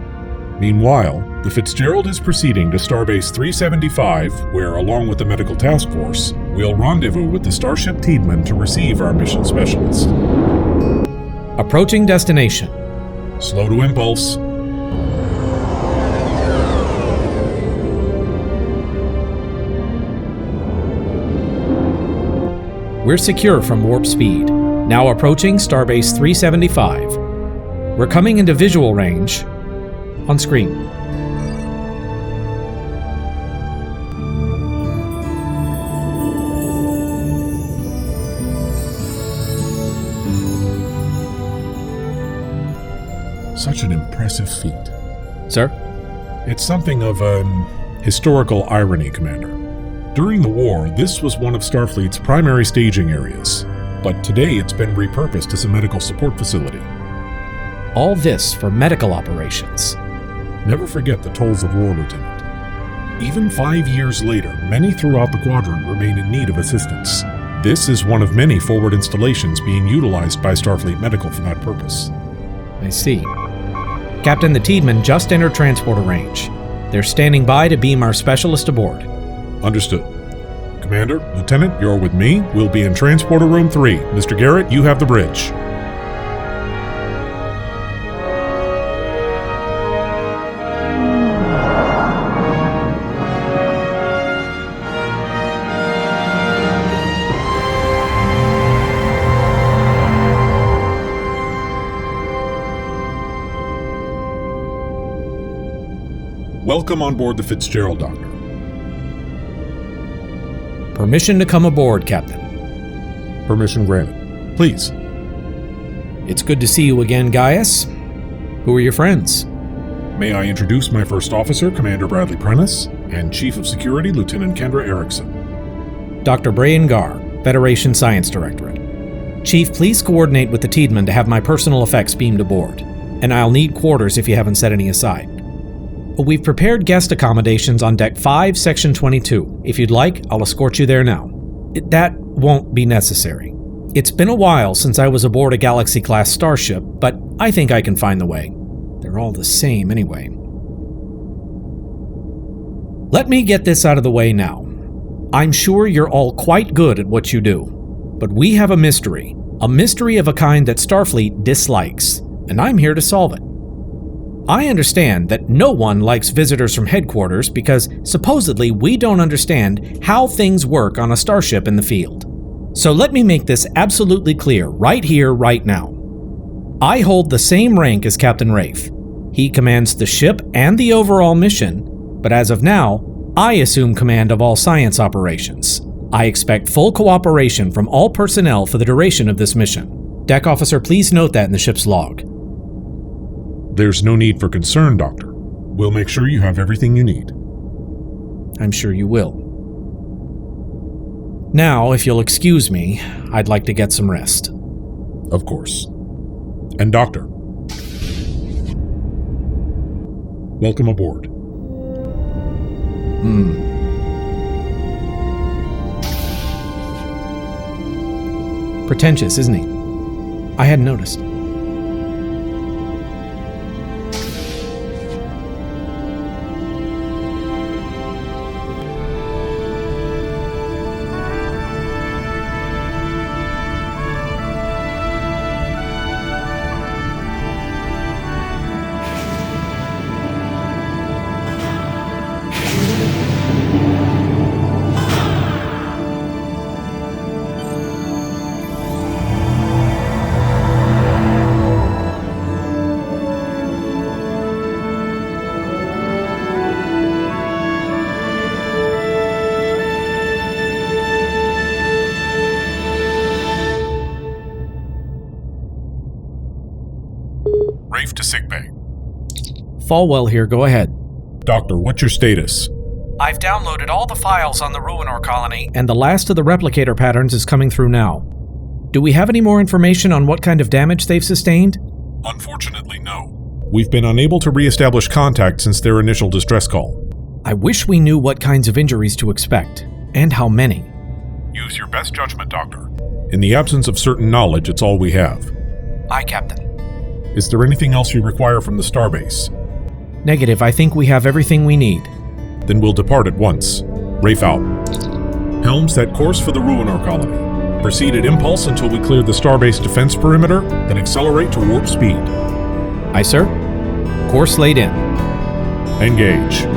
Meanwhile, the Fitzgerald is proceeding to Starbase 375, where, along with the medical task force, we'll rendezvous with the Starship Tiedemann to receive our mission specialist. Approaching destination. Slow to impulse. We're secure from warp speed. Now approaching Starbase 375. We're coming into visual range. On screen. Such an impressive feat. Sir? It's something of an historical irony, Commander. During the war, this was one of Starfleet's primary staging areas, but today it's been repurposed as a medical support facility. All this for medical operations. Never forget the tolls of war, Lieutenant. Even 5 years later, many throughout the quadrant remain in need of assistance. This is one of many forward installations being utilized by Starfleet Medical for that purpose. I see. Captain, the Tiedemann just entered transporter range. They're standing by to beam our specialist aboard. Understood. Commander, Lieutenant, you're with me. We'll be in Transporter Room 3. Mr. Garrett, you have the bridge. Welcome on board the Fitzgerald, Doctor. Permission to come aboard, Captain. Permission granted. Please. It's good to see you again, Gaius. Who are your friends? May I introduce my first officer, Commander Bradley Prentice, and Chief of Security, Lieutenant Kendra Erickson. Dr. Brian Garr, Federation Science Directorate. Chief, please coordinate with the Tiedemann to have my personal effects beamed aboard. And I'll need quarters if you haven't set any aside. We've prepared guest accommodations on Deck 5, Section 22. If you'd like, I'll escort you there now. That won't be necessary. It's been a while since I was aboard a Galaxy-class starship, but I think I can find the way. They're all the same anyway. Let me get this out of the way now. I'm sure you're all quite good at what you do, but we have a mystery of a kind that Starfleet dislikes, and I'm here to solve it. I understand that no one likes visitors from headquarters because supposedly we don't understand how things work on a starship in the field. So let me make this absolutely clear right here, right now. I hold the same rank as Captain Reyf. He commands the ship and the overall mission, but as of now, I assume command of all science operations. I expect full cooperation from all personnel for the duration of this mission. Deck officer, please note that in the ship's log. There's no need for concern, Doctor. We'll make sure you have everything you need. I'm sure you will. Now, if you'll excuse me, I'd like to get some rest. Of course. And Doctor, welcome aboard. Pretentious, isn't he? I hadn't noticed. Reyf to sickbay. Falwell here, go ahead. Doctor, what's your status? I've downloaded all the files on the Ruinore Colony, and the last of the replicator patterns is coming through now. Do we have any more information on what kind of damage they've sustained? Unfortunately, no. We've been unable to re-establish contact since their initial distress call. I wish we knew what kinds of injuries to expect, and how many. Use your best judgment, Doctor. In the absence of certain knowledge, it's all we have. Aye, Captain. Is there anything else you require from the Starbase? Negative, I think we have everything we need. Then we'll depart at once. Reyf out. Helm, set course for the Ruinore Colony. Proceed at impulse until we clear the Starbase defense perimeter, then accelerate to warp speed. Aye, sir. Course laid in. Engage.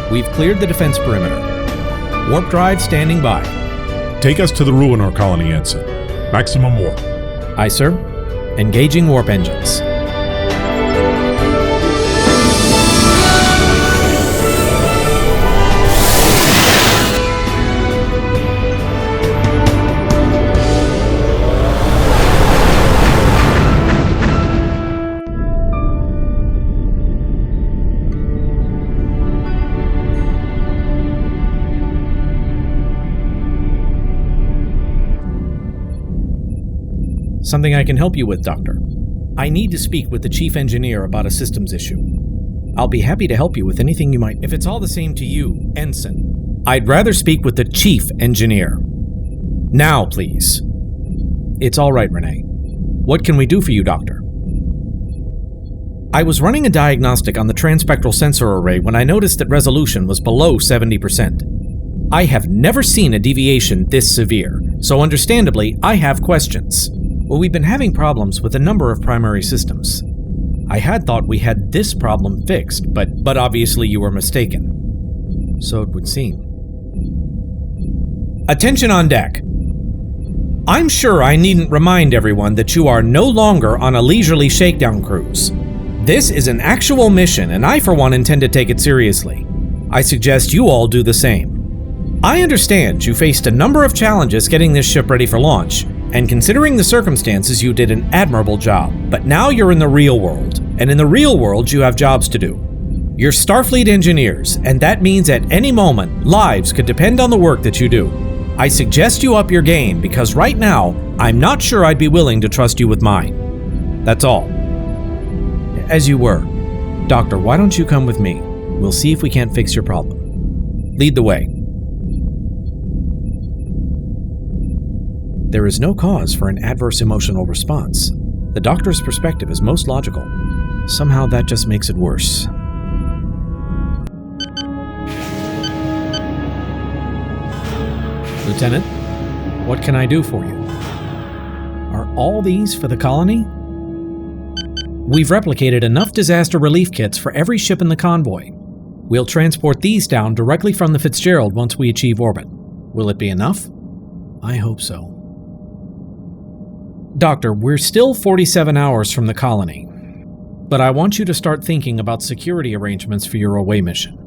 We've cleared the defense perimeter. Warp drive standing by. Take us to the Ruinore Colony, Ensign. Maximum warp. Aye, sir. Engaging warp engines. Something I can help you with, Doctor. I need to speak with the chief engineer about a systems issue. I'll be happy to help you with anything you might... If it's all the same to you, Ensign, I'd rather speak with the chief engineer. Now, please. It's all right, Renee. What can we do for you, Doctor? I was running a diagnostic on the transpectral sensor array when I noticed that resolution was below 70%. I have never seen a deviation this severe, so understandably, I have questions. Well, we've been having problems with a number of primary systems. I had thought we had this problem fixed, but obviously you were mistaken. So it would seem. Attention on deck. I'm sure I needn't remind everyone that you are no longer on a leisurely shakedown cruise. This is an actual mission, and I for one intend to take it seriously. I suggest you all do the same. I understand you faced a number of challenges getting this ship ready for launch, and considering the circumstances, you did an admirable job. But now you're in the real world, and in the real world, you have jobs to do. You're Starfleet engineers, and that means at any moment, lives could depend on the work that you do. I suggest you up your game, because right now, I'm not sure I'd be willing to trust you with mine. That's all. As you were. Doctor, why don't you come with me? We'll see if we can't fix your problem. Lead the way. There is no cause for an adverse emotional response. The doctor's perspective is most logical. Somehow that just makes it worse. Lieutenant, what can I do for you? Are all these for the colony? We've replicated enough disaster relief kits for every ship in the convoy. We'll transport these down directly from the Fitzgerald once we achieve orbit. Will it be enough? I hope so. Doctor, we're still 47 hours from the colony, but I want you to start thinking about security arrangements for your away mission.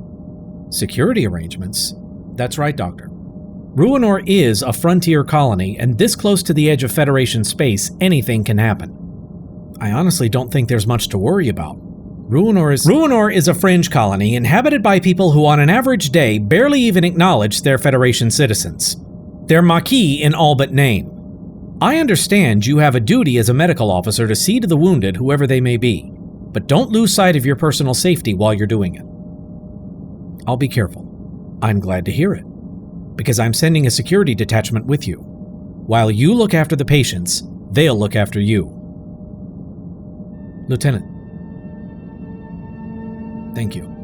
Security arrangements? That's right, Doctor. Ruinore is a frontier colony, and this close to the edge of Federation space, anything can happen. I honestly don't think there's much to worry about. Ruinore is a fringe colony inhabited by people who on an average day barely even acknowledge they're Federation citizens. They're Maquis in all but name. I understand you have a duty as a medical officer to see to the wounded, whoever they may be, but don't lose sight of your personal safety while you're doing it. I'll be careful. I'm glad to hear it, because I'm sending a security detachment with you. While you look after the patients, they'll look after you. Lieutenant. Thank you.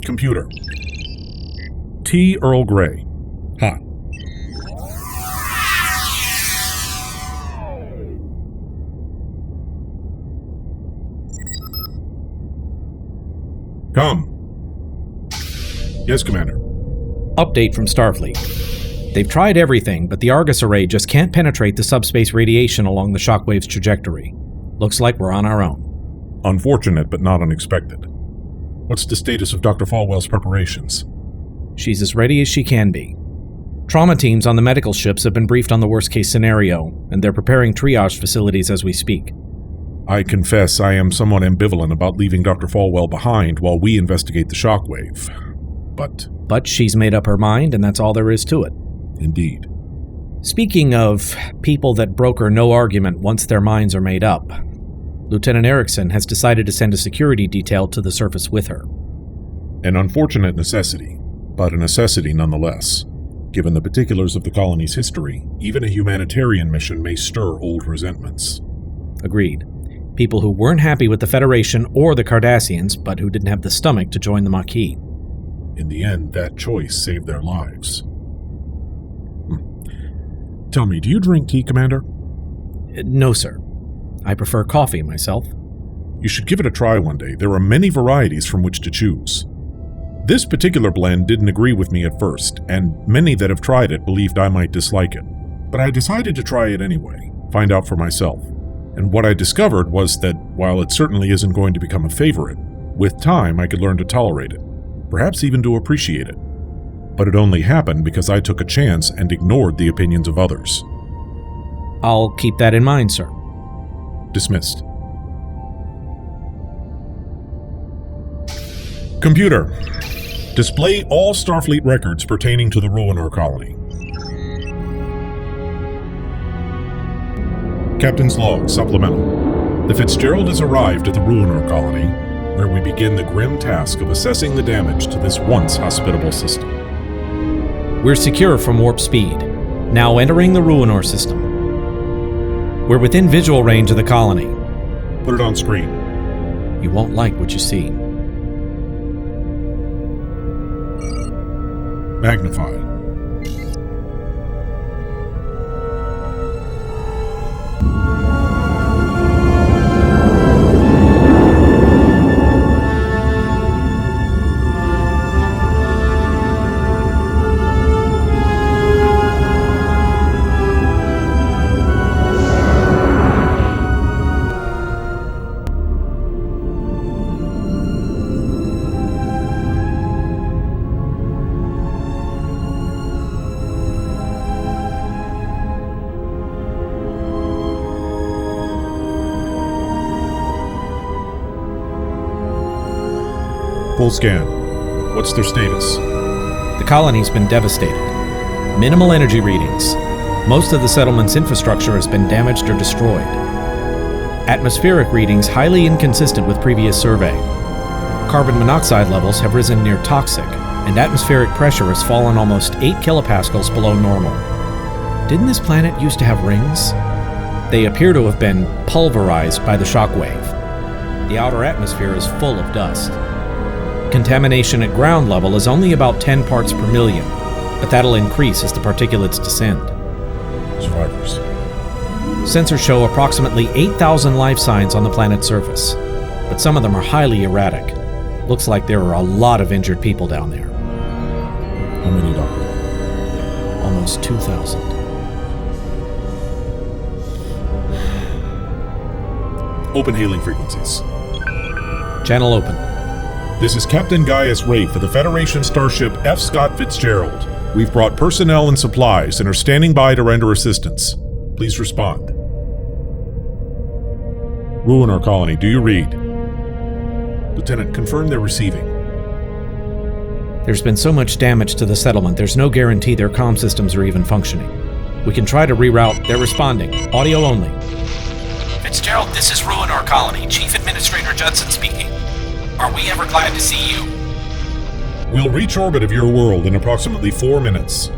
Computer. Tea Earl Grey. Hot. Come. Yes, Commander. Update from Starfleet. They've tried everything, but the Argus array just can't penetrate the subspace radiation along the shockwave's trajectory. Looks like we're on our own. Unfortunate, but not unexpected. What's the status of Dr. Falwell's preparations? She's as ready as she can be. Trauma teams on the medical ships have been briefed on the worst-case scenario, and they're preparing triage facilities as we speak. I confess I am somewhat ambivalent about leaving Dr. Falwell behind while we investigate the shockwave. But she's made up her mind, and that's all there is to it. Indeed. Speaking of people that broker no argument once their minds are made up, Lieutenant Erickson has decided to send a security detail to the surface with her. An unfortunate necessity, but a necessity nonetheless. Given the particulars of the colony's history, even a humanitarian mission may stir old resentments. Agreed. People who weren't happy with the Federation or the Cardassians, but who didn't have the stomach to join the Maquis. In the end, that choice saved their lives. Tell me, do you drink tea, Commander? No, sir. I prefer coffee myself. You should give it a try one day. There are many varieties from which to choose. This particular blend didn't agree with me at first, and many that have tried it believed I might dislike it. But I decided to try it anyway, find out for myself. And what I discovered was that while it certainly isn't going to become a favorite, With time, I could learn to tolerate it, perhaps even to appreciate it. But it only happened because I took a chance and ignored the opinions of others. I'll keep that in mind, sir. Dismissed. Computer, display all Starfleet records pertaining to the Ruinore Colony. Captain's Log, Supplemental. The Fitzgerald has arrived at the Ruinore Colony, where we begin the grim task of assessing the damage to this once hospitable system. We're secure from warp speed, now entering the Ruinore system. We're within visual range of the colony. Put it on screen. You won't like what you see. Magnify. Full scan. What's their status? The colony's been devastated. Minimal energy readings. Most of the settlement's infrastructure has been damaged or destroyed. Atmospheric readings highly inconsistent with previous survey. Carbon monoxide levels have risen near toxic, and atmospheric pressure has fallen almost 8 kilopascals below normal. Didn't this planet used to have rings? They appear to have been pulverized by the shockwave. The outer atmosphere is full of dust. Contamination at ground level is only about 10 parts per million, but that'll increase as the particulates descend. Survivors. Sensors show approximately 8,000 life signs on the planet's surface, but some of them are highly erratic. Looks like there are a lot of injured people down there. How many, Doctor? Almost 2,000. Open hailing frequencies. Channel open. This is Captain Gaius Reyf of the Federation starship F. Scott Fitzgerald. We've brought personnel and supplies and are standing by to render assistance. Please respond. Ruinore Colony, do you read? Lieutenant, confirm they're receiving. There's been so much damage to the settlement, there's no guarantee their comm systems are even functioning. We can try to reroute. They're responding. Audio only. Fitzgerald, this is Ruinore Colony. Chief Administrator Judson speaking. Are we ever glad to see you? We'll reach orbit of your world in approximately 4 minutes.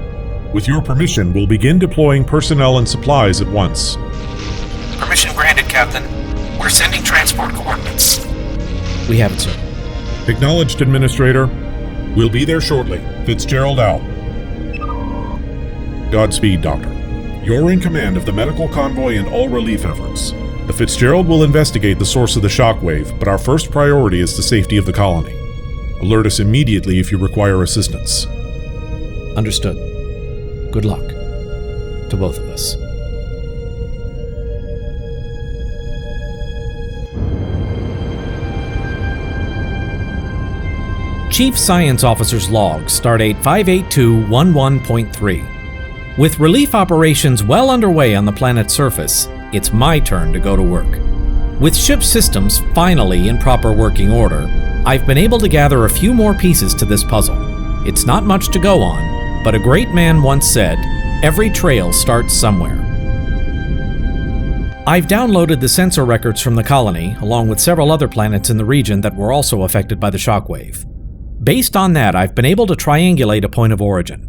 With your permission, we'll begin deploying personnel and supplies at once. Permission granted, Captain. We're sending transport coordinates. We have it, sir. Acknowledged, Administrator. We'll be there shortly. Fitzgerald out. Godspeed, Doctor. You're in command of the medical convoy and all relief efforts. The Fitzgerald will investigate the source of the shockwave, but our first priority is the safety of the colony. Alert us immediately if you require assistance. Understood. Good luck. To both of us. Chief Science Officer's Log, Stardate 58211.3. With relief operations well underway on the planet's surface, it's my turn to go to work. With ship systems finally in proper working order, I've been able to gather a few more pieces to this puzzle. It's not much to go on, but a great man once said, every trail starts somewhere. I've downloaded the sensor records from the colony, along with several other planets in the region that were also affected by the shockwave. Based on that, I've been able to triangulate a point of origin.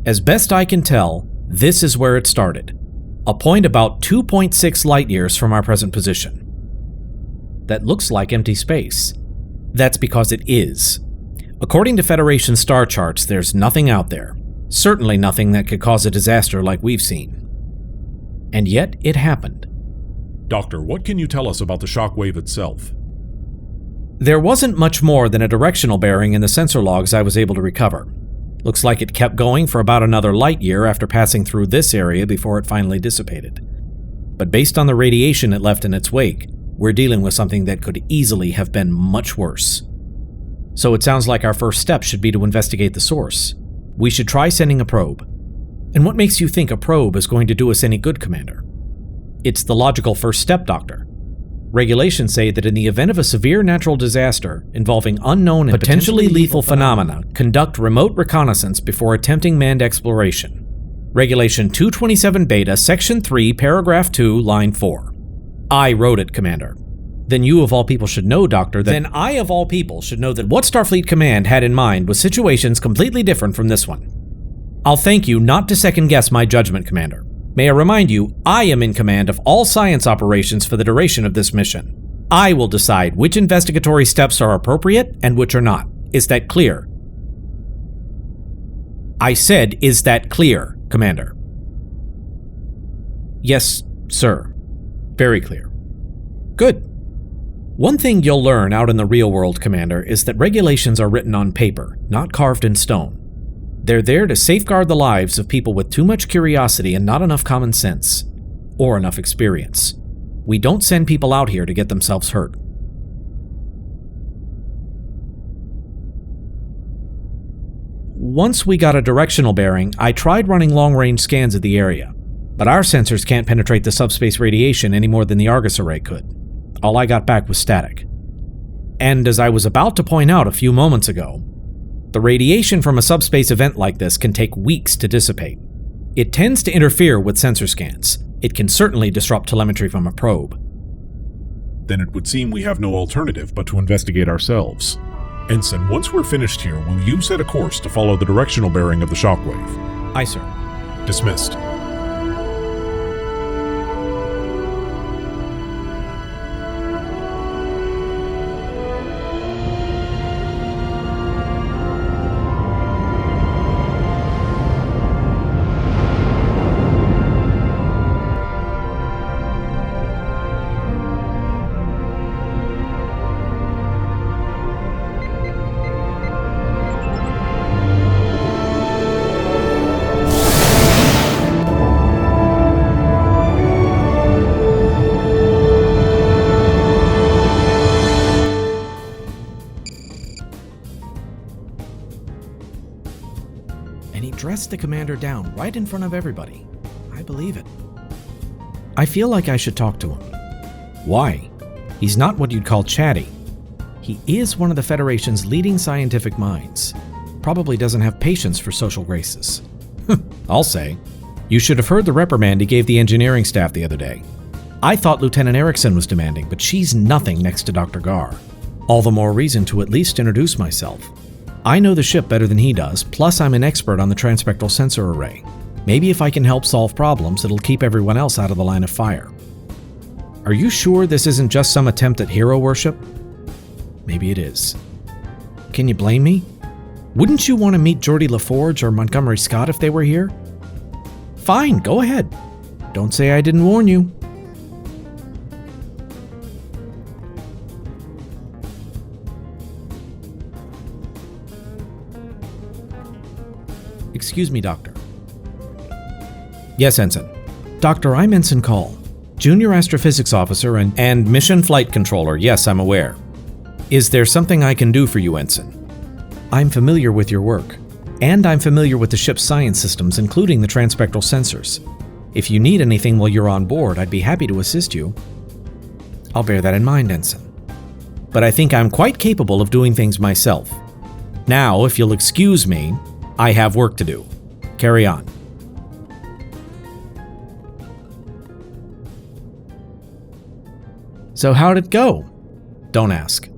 As best I can tell, this is where it started. A point about 2.6 light-years from our present position. That looks like empty space. That's because it is. According to Federation star charts, there's nothing out there. Certainly nothing that could cause a disaster like we've seen. And yet, it happened. Doctor, what can you tell us about the shockwave itself? There wasn't much more than a directional bearing in the sensor logs I was able to recover. Looks like it kept going for about another light year after passing through this area before it finally dissipated. But based on the radiation it left in its wake, We're dealing with something that could easily have been much worse. So it sounds like our first step should be to investigate the source. We should try sending a probe. And what makes you think a probe is going to do us any good, Commander? It's the logical first step, Doctor. Regulations say that in the event of a severe natural disaster involving unknown and potentially lethal phenomena, conduct remote reconnaissance before attempting manned exploration. Regulation 227 Beta, Section 3, Paragraph 2, Line 4. I wrote it, Commander. Then you of all people should know, Doctor, that... Then I of all people should know that what Starfleet Command had in mind was situations completely different from this one. I'll thank you not to second-guess my judgment, Commander. May I remind you, I am in command of all science operations for the duration of this mission. I will decide which investigatory steps are appropriate and which are not. Is that clear? I said, is that clear, Commander? Yes, sir. Very clear. Good. One thing you'll learn out in the real world, Commander, is that regulations are written on paper, not carved in stone. They're there to safeguard the lives of people with too much curiosity and not enough common sense, or enough experience. We don't send people out here to get themselves hurt. Once we got a directional bearing, I tried running long-range scans of the area, but our sensors can't penetrate the subspace radiation any more than the Argus array could. All I got back was static. And as I was about to point out a few moments ago, the radiation from a subspace event like this can take weeks to dissipate. It tends to interfere with sensor scans. It can certainly disrupt telemetry from a probe. Then it would seem we have no alternative but to investigate ourselves. Ensign, once we're finished here, will you set a course to follow the directional bearing of the shockwave? Aye, sir. Dismissed. Dressed the commander down right in front of everybody. I believe it. I feel like I should talk to him. Why? He's not what you'd call chatty. He is one of the Federation's leading scientific minds. Probably doesn't have patience for social graces. I'll say. You should have heard the reprimand he gave the engineering staff the other day. I thought Lieutenant Erickson was demanding, but she's nothing next to Dr. Garr. All the more reason to at least introduce myself. I know the ship better than he does, plus I'm an expert on the transpectral sensor array. Maybe if I can help solve problems, it'll keep everyone else out of the line of fire. Are you sure this isn't just some attempt at hero worship? Maybe it is. Can you blame me? Wouldn't you want to meet Geordi LaForge or Montgomery Scott if they were here? Fine, go ahead. Don't say I didn't warn you. Excuse me, Doctor. Yes, Ensign. Doctor, I'm Ensign Call, Junior Astrophysics Officer and Mission Flight Controller. Yes, I'm aware. Is there something I can do for you, Ensign? I'm familiar with your work, and I'm familiar with the ship's science systems, including the transpectral sensors. If you need anything while you're on board, I'd be happy to assist you. I'll bear that in mind, Ensign. But I think I'm quite capable of doing things myself. Now, if you'll excuse me, I have work to do. Carry on. So how'd it go? Don't ask.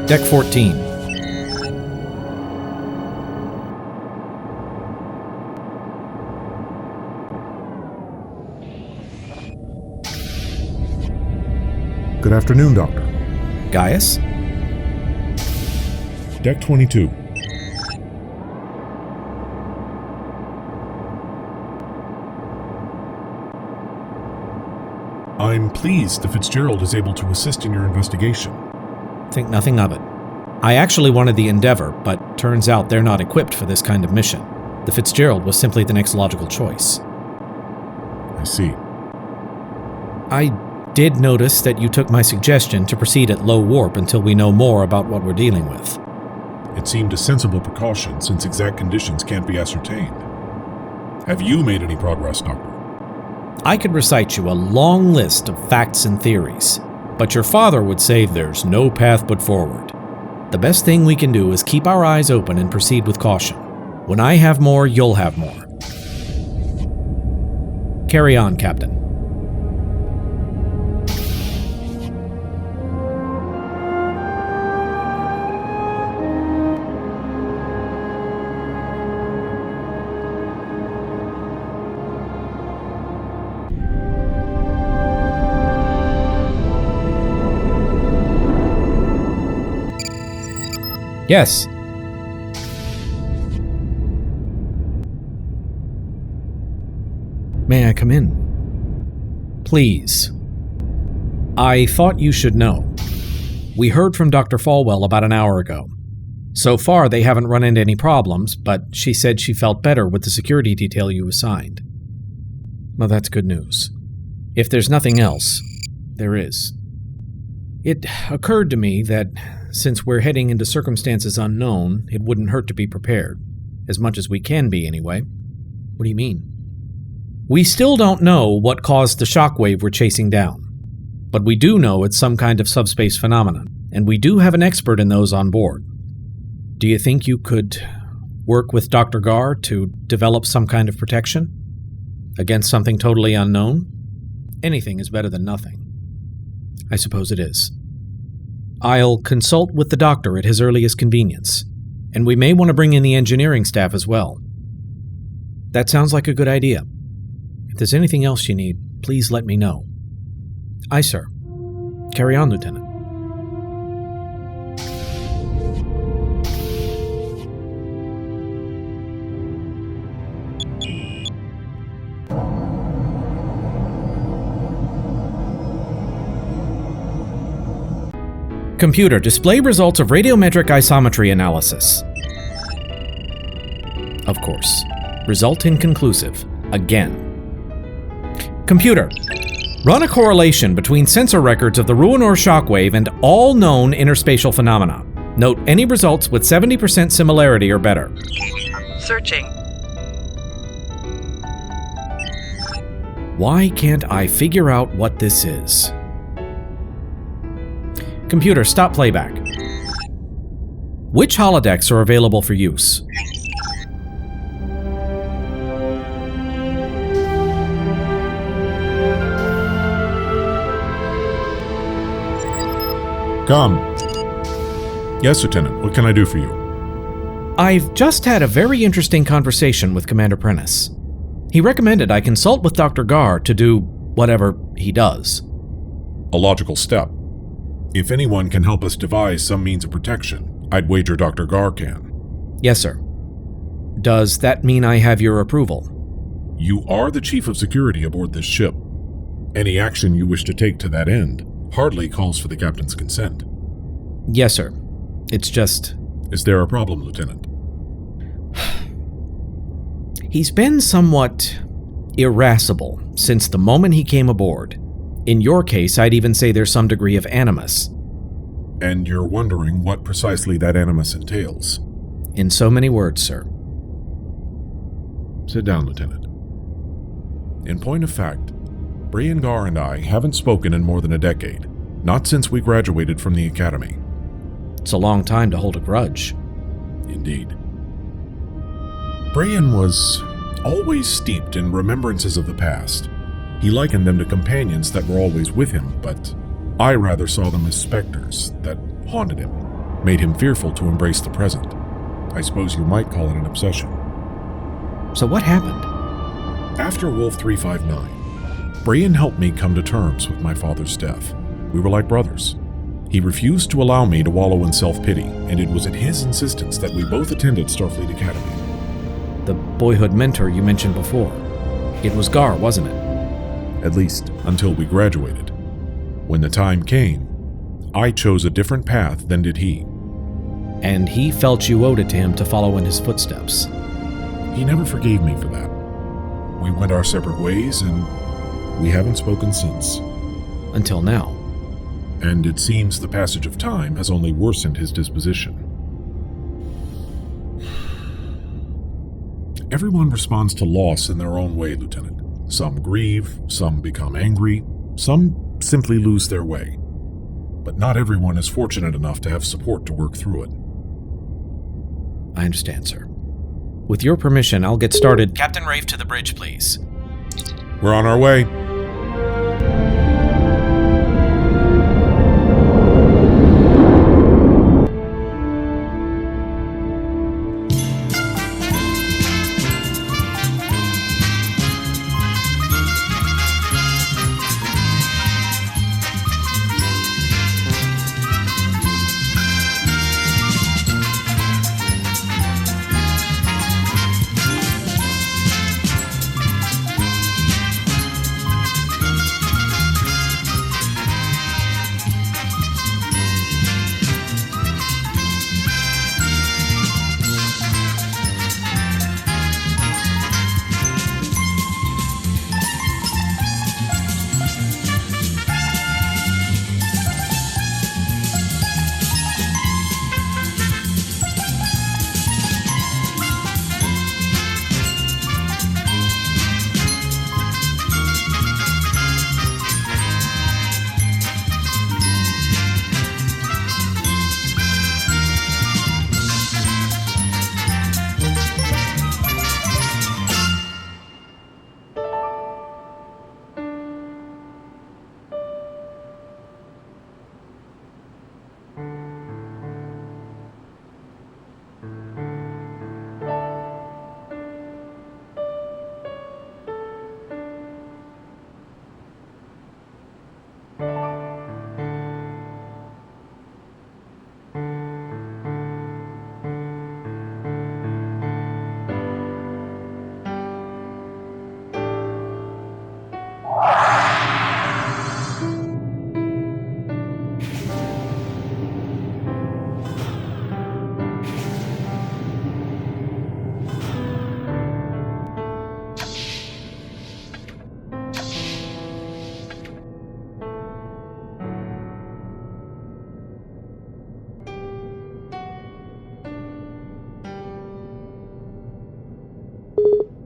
Deck 14. Good afternoon, Doctor. Gaius? Deck 22. I'm pleased the Fitzgerald is able to assist in your investigation. Think nothing of it. I actually wanted the Endeavor, but turns out they're not equipped for this kind of mission. The Fitzgerald was simply the next logical choice. I see. I did notice that you took my suggestion to proceed at low warp until we know more about what we're dealing with. It seemed a sensible precaution since exact conditions can't be ascertained. Have you made any progress, Doctor? I could recite you a long list of facts and theories, but your father would say there's no path but forward. The best thing we can do is keep our eyes open and proceed with caution. When I have more, you'll have more. Carry on, Captain. Yes. May I come in? Please. I thought you should know. We heard from Dr. Falwell about an hour ago. So far, they haven't run into any problems, but she said she felt better with the security detail you assigned. Well, that's good news. If there's nothing else, there is. It occurred to me that since we're heading into circumstances unknown, it wouldn't hurt to be prepared. As much as we can be, anyway. What do you mean? We still don't know what caused the shockwave we're chasing down. But we do know it's some kind of subspace phenomenon, and we do have an expert in those on board. Do you think you could work with Dr. Garr to develop some kind of protection? Against something totally unknown? Anything is better than nothing. I suppose it is. I'll consult with the doctor at his earliest convenience, and we may want to bring in the engineering staff as well. That sounds like a good idea. If there's anything else you need, please let me know. Aye, sir. Carry on, Lieutenant. Computer, display results of radiometric isometry analysis. Of course. Result inconclusive. Again. Computer, run a correlation between sensor records of the Ruinore shockwave and all known interspatial phenomena. Note any results with 70% similarity or better. Searching. Why can't I figure out what this is? Computer, stop playback. Which holodecks are available for use? Come. Yes, Lieutenant. What can I do for you? I've just had a very interesting conversation with Commander Prentice. He recommended I consult with Dr. Garr to do whatever he does. A logical step. If anyone can help us devise some means of protection, I'd wager Dr. Garr can. Yes, sir. Does that mean I have your approval? You are the Chief of Security aboard this ship. Any action you wish to take to that end hardly calls for the Captain's consent. Yes, sir. It's just... Is there a problem, Lieutenant? He's been somewhat irascible since the moment he came aboard. In your case, I'd even say there's some degree of animus. And you're wondering what precisely that animus entails? In so many words, sir. Sit down, Lieutenant. In point of fact, Brian Garr and I haven't spoken in more than a decade, not since we graduated from the Academy. It's a long time to hold a grudge. Indeed. Brian was always steeped in remembrances of the past. He likened them to companions that were always with him, but I rather saw them as specters that haunted him, made him fearful to embrace the present. I suppose you might call it an obsession. So what happened? After Wolf 359, Brian helped me come to terms with my father's death. We were like brothers. He refused to allow me to wallow in self-pity, and it was at his insistence that we both attended Starfleet Academy. The boyhood mentor you mentioned before. It was Garr, wasn't it? At least until we graduated. When the time came, I chose a different path than did he. and he felt you owed it to him to follow in his footsteps. He never forgave me for that. We went our separate ways, and we haven't spoken since. Until now. And it seems the passage of time has only worsened his disposition. Everyone responds to loss in their own way, Lieutenant. Some grieve, some become angry, some simply lose their way. But not everyone is fortunate enough to have support to work through it. I understand, sir. With your permission, I'll get started. Captain Reyf to the bridge, please. We're on our way.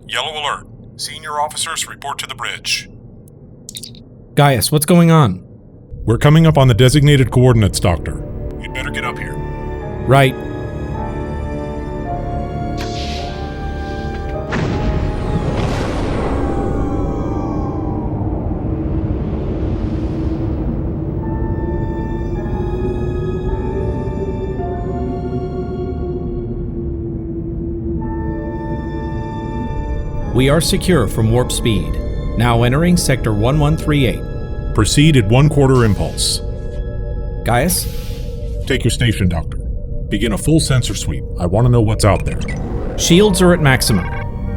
Yellow alert. Senior officers report to the bridge. Gaius, what's going on? We're coming up on the designated coordinates, Doctor. You'd better get up here. Right. We are secure from warp speed. Now entering Sector 1138. Proceed at 1/4 impulse. Gaius? Take your station, Doctor. Begin a full sensor sweep. I want to know what's out there. Shields are at maximum.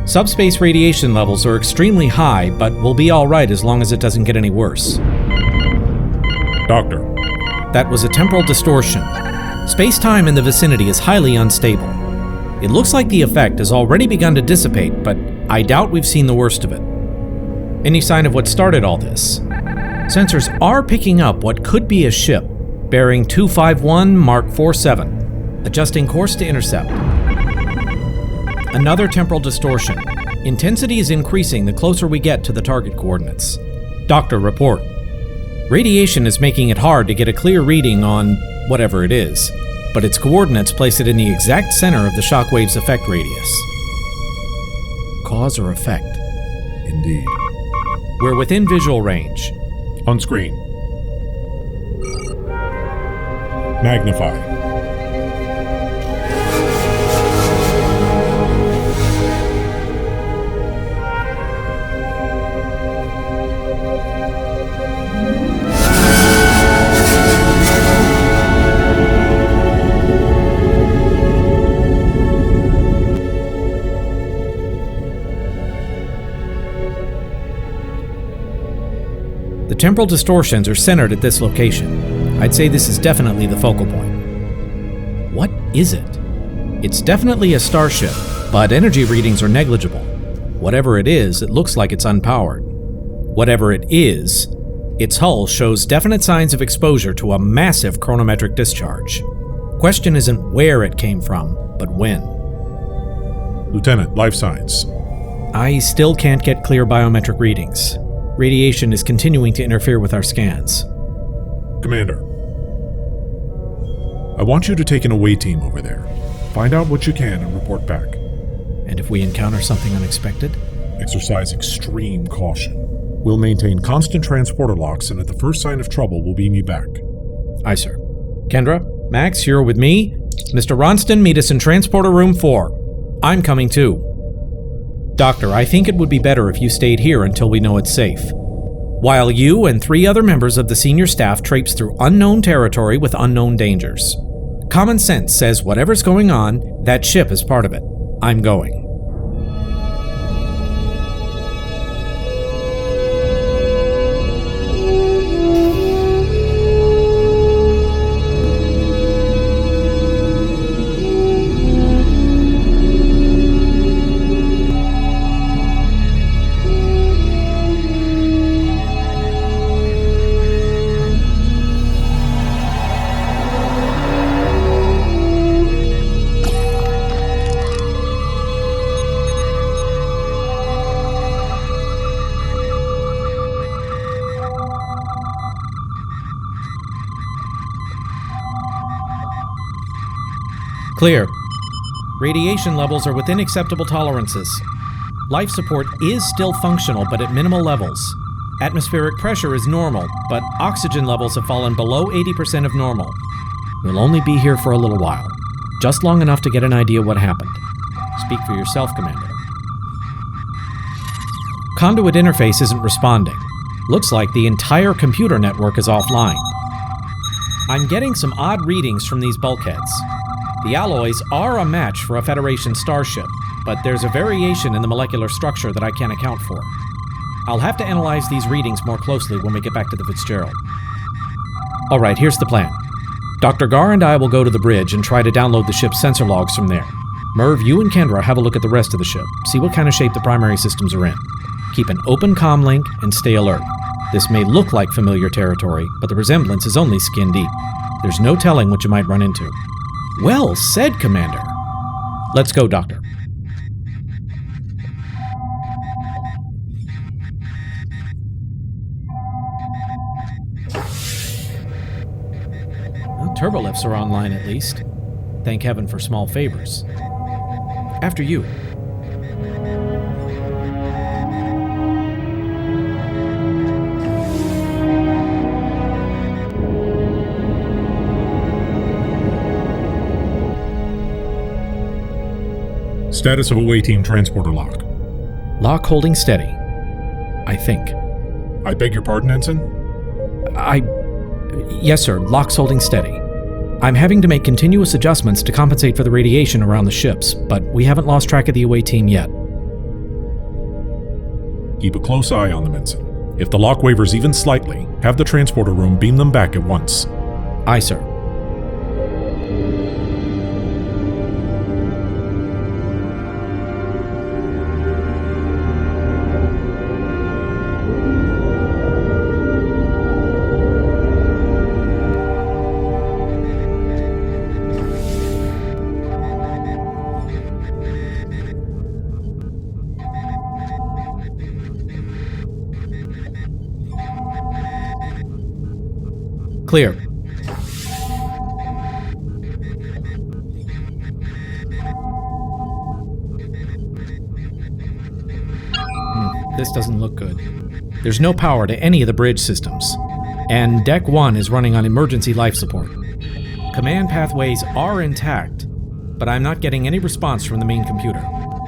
Subspace radiation levels are extremely high, but we'll be alright as long as it doesn't get any worse. Doctor. That was a temporal distortion. Space-time in the vicinity is highly unstable. It looks like the effect has already begun to dissipate, but I doubt we've seen the worst of it. Any sign of what started all this? Sensors are picking up what could be a ship, bearing 251 Mark 47, adjusting course to intercept. Another temporal distortion. Intensity is increasing the closer we get to the target coordinates. Doctor, report. Radiation is making it hard to get a clear reading on whatever it is, but its coordinates place it in the exact center of the shockwave's effect radius. Cause or effect? Indeed. We're within visual range. On screen. Magnify. The temporal distortions are centered at this location. I'd say this is definitely the focal point. What is it? It's definitely a starship, but energy readings are negligible. Whatever it is, it looks like it's unpowered. Whatever it is, its hull shows definite signs of exposure to a massive chronometric discharge. Question isn't where it came from, but when. Lieutenant, life science. I still can't get clear biometric readings. Radiation is continuing to interfere with our scans. Commander, I want you to take an away team over there. Find out what you can and report back. And if we encounter something unexpected? Exercise extreme caution. We'll maintain constant transporter locks, and at the first sign of trouble, we'll beam you back. Aye, sir. Kendra, Max, you're with me. Mr. Ronston, meet us in Transporter Room 4. I'm coming too. Doctor, I think it would be better if you stayed here until we know it's safe. While you and 3 other members of the senior staff traipse through unknown territory with unknown dangers. Common sense says whatever's going on, that ship is part of it. I'm going. Clear. Radiation levels are within acceptable tolerances. Life support is still functional, but at minimal levels. Atmospheric pressure is normal, but oxygen levels have fallen below 80% of normal. We'll only be here for a little while. Just long enough to get an idea what happened. Speak for yourself, Commander. Conduit interface isn't responding. Looks like the entire computer network is offline. I'm getting some odd readings from these bulkheads. The alloys are a match for a Federation starship, but there's a variation in the molecular structure that I can't account for. I'll have to analyze these readings more closely when we get back to the Fitzgerald. All right, here's the plan. Dr. Garr and I will go to the bridge and try to download the ship's sensor logs from there. Merv, you and Kendra have a look at the rest of the ship, see what kind of shape the primary systems are in. Keep an open comm link and stay alert. This may look like familiar territory, but the resemblance is only skin deep. There's no telling what you might run into. Well said, Commander. Let's go, Doctor. Well, turbolifts are online at least. Thank heaven for small favors. After you. Status of away team transporter lock. Lock holding steady. I think. I beg your pardon, Ensign? Yes, sir. Lock's holding steady. I'm having to make continuous adjustments to compensate for the radiation around the ships, but we haven't lost track of the away team yet. Keep a close eye on them, Ensign. If the lock wavers even slightly, have the transporter room beam them back at once. Aye, sir. Clear. This doesn't look good. There's no power to any of the bridge systems, and Deck 1 is running on emergency life support. Command pathways are intact, but I'm not getting any response from the main computer.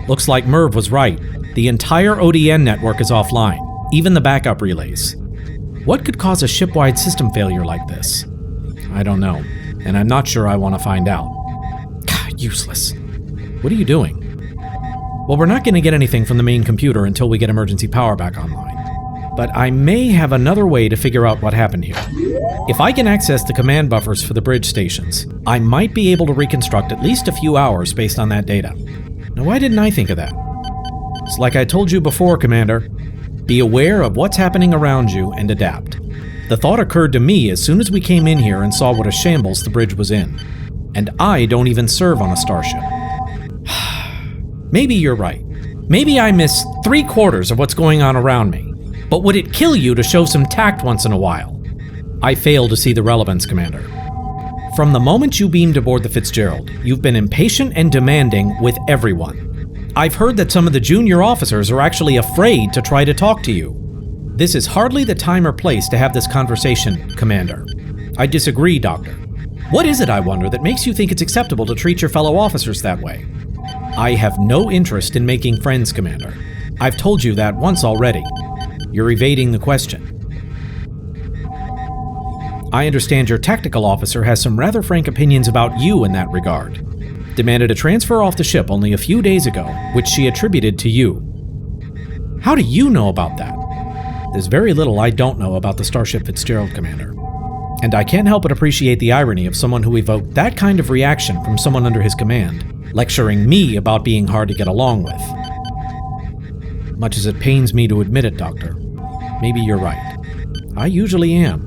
Looks like Merv was right. The entire ODN network is offline, even the backup relays. What could cause a ship-wide system failure like this? I don't know, and I'm not sure I want to find out. God, useless. What are you doing? Well, we're not going to get anything from the main computer until we get emergency power back online. but I may have another way to figure out what happened here. If I can access the command buffers for the bridge stations, I might be able to reconstruct at least a few hours based on that data. Now, why didn't I think of that? It's like I told you before, Commander. Be aware of what's happening around you and adapt. The thought occurred to me as soon as we came in here and saw what a shambles the bridge was in. And I don't even serve on a starship. Maybe you're right. Maybe I miss 3/4 of what's going on around me. But would it kill you to show some tact once in a while? I fail to see the relevance, Commander. From the moment you beamed aboard the Fitzgerald, you've been impatient and demanding with everyone. I've heard that some of the junior officers are actually afraid to try to talk to you. This is hardly the time or place to have this conversation, Commander. I disagree, Doctor. What is it, I wonder, that makes you think it's acceptable to treat your fellow officers that way? I have no interest in making friends, Commander. I've told you that once already. You're evading the question. I understand your tactical officer has some rather frank opinions about you in that regard. Demanded a transfer off the ship only a few days ago, which she attributed to you. How do you know about that? There's very little I don't know about the Starship Fitzgerald, Commander. And I can't help but appreciate the irony of someone who evoked that kind of reaction from someone under his command, lecturing me about being hard to get along with. Much as it pains me to admit it, Doctor, maybe you're right. I usually am.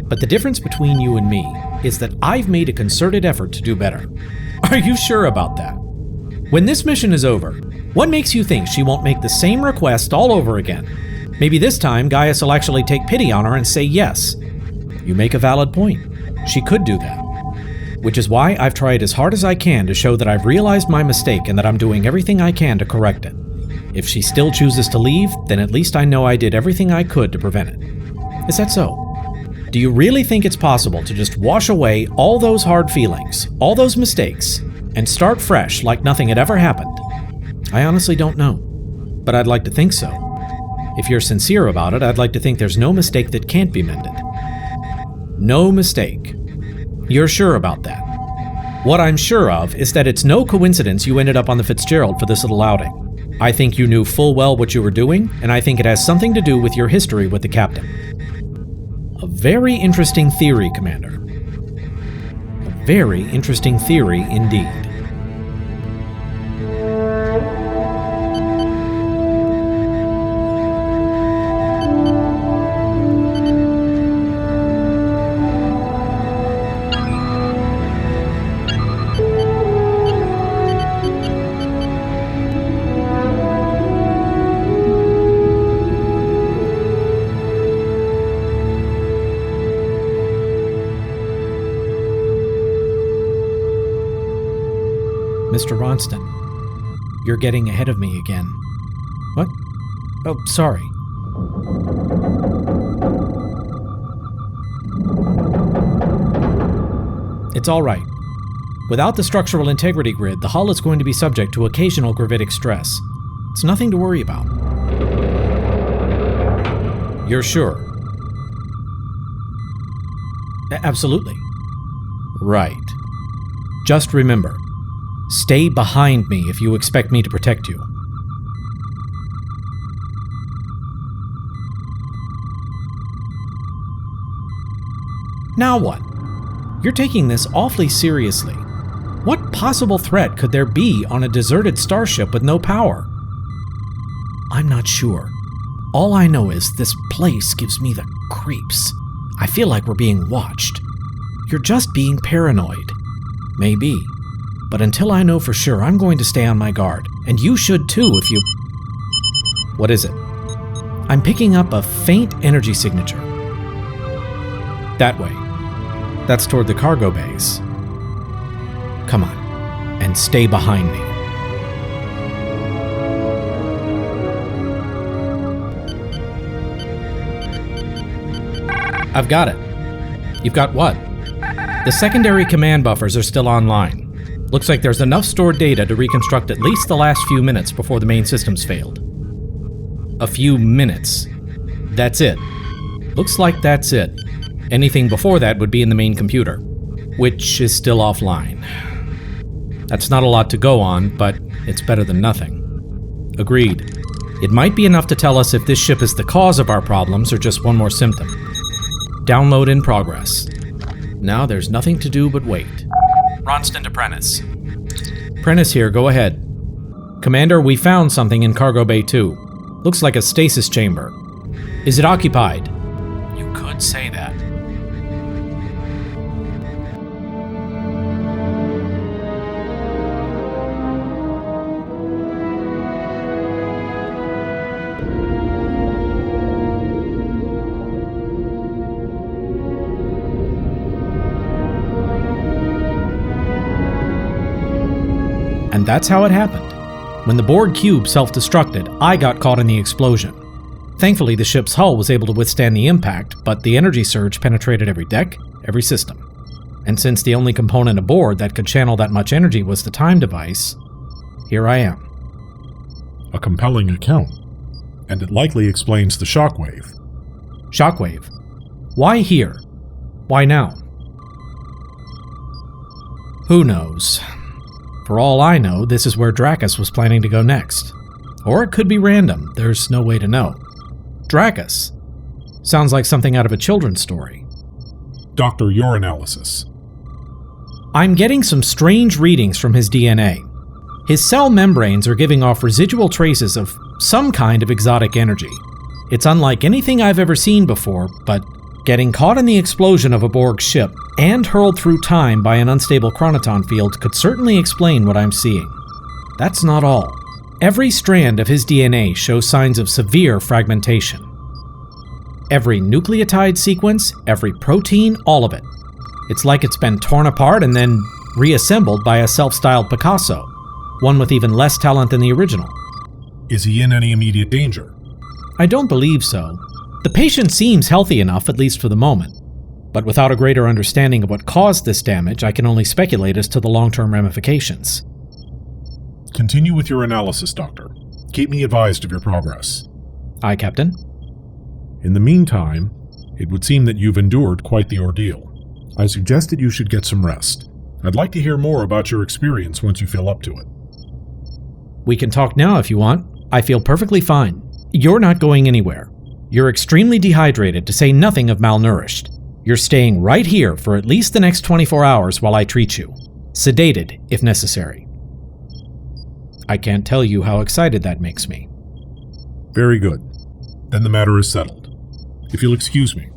But the difference between you and me is that I've made a concerted effort to do better. Are you sure about that? When this mission is over, what makes you think she won't make the same request all over again? Maybe this time Gaius will actually take pity on her and say yes. You make a valid point. She could do that. Which is why I've tried as hard as I can to show that I've realized my mistake and that I'm doing everything I can to correct it. If she still chooses to leave, then at least I know I did everything I could to prevent it. Is that so? Do you really think it's possible to just wash away all those hard feelings, all those mistakes, and start fresh like nothing had ever happened? I honestly don't know, but I'd like to think so. If you're sincere about it, I'd like to think there's no mistake that can't be mended. No mistake. You're sure about that? What I'm sure of is that it's no coincidence you ended up on the Fitzgerald for this little outing. I think you knew full well what you were doing, and I think it has something to do with your history with the captain. A very interesting theory, Commander. A very interesting theory indeed. Mr. Ronston, you're getting ahead of me again. What? Oh, sorry. It's all right. Without the structural integrity grid, the hull is going to be subject to occasional gravitic stress. It's nothing to worry about. You're sure? Absolutely. Right. Just remember, stay behind me if you expect me to protect you. Now what? You're taking this awfully seriously. What possible threat could there be on a deserted starship with no power? I'm not sure. All I know is this place gives me the creeps. I feel like we're being watched. You're just being paranoid. Maybe. But until I know for sure, I'm going to stay on my guard. And you should too if you... What is it? I'm picking up a faint energy signature. That way. That's toward the cargo bays. Come on, and stay behind me. I've got it. You've got what? The secondary command buffers are still online. Looks like there's enough stored data to reconstruct at least the last few minutes before the main systems failed. A few minutes. That's it. Looks like that's it. Anything before that would be in the main computer, which is still offline. That's not a lot to go on, but it's better than nothing. Agreed. It might be enough to tell us if this ship is the cause of our problems or just one more symptom. Download in progress. Now there's nothing to do but wait. Ronston to Prentice. Prentice here, go ahead. Commander, we found something in Cargo Bay 2. Looks like a stasis chamber. Is it occupied? You could say that. And that's how it happened. When the Borg cube self-destructed, I got caught in the explosion. Thankfully, the ship's hull was able to withstand the impact, but the energy surge penetrated every deck, every system. And since the only component aboard that could channel that much energy was the time device, here I am. A compelling account, and it likely explains the shockwave. Shockwave? Why here? Why now? Who knows? For all I know, this is where Dracus was planning to go next. Or it could be random, there's no way to know. Dracus. Sounds like something out of a children's story. Doctor, your analysis. I'm getting some strange readings from his DNA. His cell membranes are giving off residual traces of some kind of exotic energy. It's unlike anything I've ever seen before, but getting caught in the explosion of a Borg ship and hurled through time by an unstable chronoton field could certainly explain what I'm seeing. That's not all. Every strand of his DNA shows signs of severe fragmentation. Every nucleotide sequence, every protein, all of it. It's like it's been torn apart and then reassembled by a self-styled Picasso, one with even less talent than the original. Is he in any immediate danger? I don't believe so. The patient seems healthy enough, at least for the moment. But without a greater understanding of what caused this damage, I can only speculate as to the long-term ramifications. Continue with your analysis, Doctor. Keep me advised of your progress. Aye, Captain. In the meantime, it would seem that you've endured quite the ordeal. I suggest that you should get some rest. I'd like to hear more about your experience once you feel up to it. We can talk now if you want. I feel perfectly fine. You're not going anywhere. You're extremely dehydrated, to say nothing of malnourished. You're staying right here for at least the next 24 hours while I treat you. Sedated, if necessary. I can't tell you how excited that makes me. Very good. Then the matter is settled. If you'll excuse me.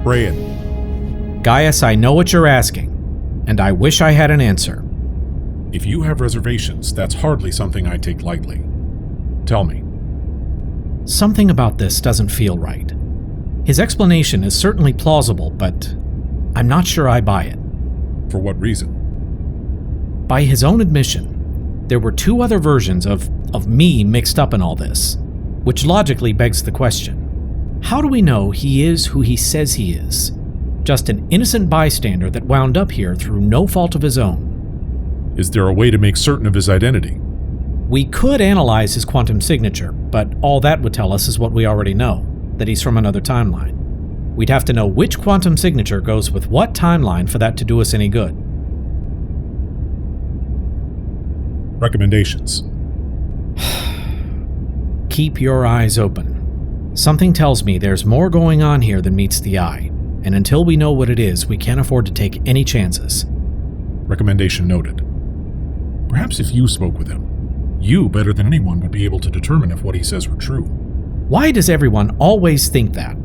Brian. Gaius, I know what you're asking, and I wish I had an answer. If you have reservations, that's hardly something I take lightly. Tell me. Something about this doesn't feel right. His explanation is certainly plausible, but I'm not sure I buy it. For what reason? By his own admission, there were two other versions of me mixed up in all this, which logically begs the question. How do we know he is who he says he is? Just an innocent bystander that wound up here through no fault of his own. Is there a way to make certain of his identity? We could analyze his quantum signature, but all that would tell us is what we already know, that he's from another timeline. We'd have to know which quantum signature goes with what timeline for that to do us any good. Recommendations. Keep your eyes open. Something tells me there's more going on here than meets the eye, and until we know what it is, we can't afford to take any chances. Recommendation noted. Perhaps if you spoke with him, you, better than anyone, would be able to determine if what he says were true. Why does everyone always think that?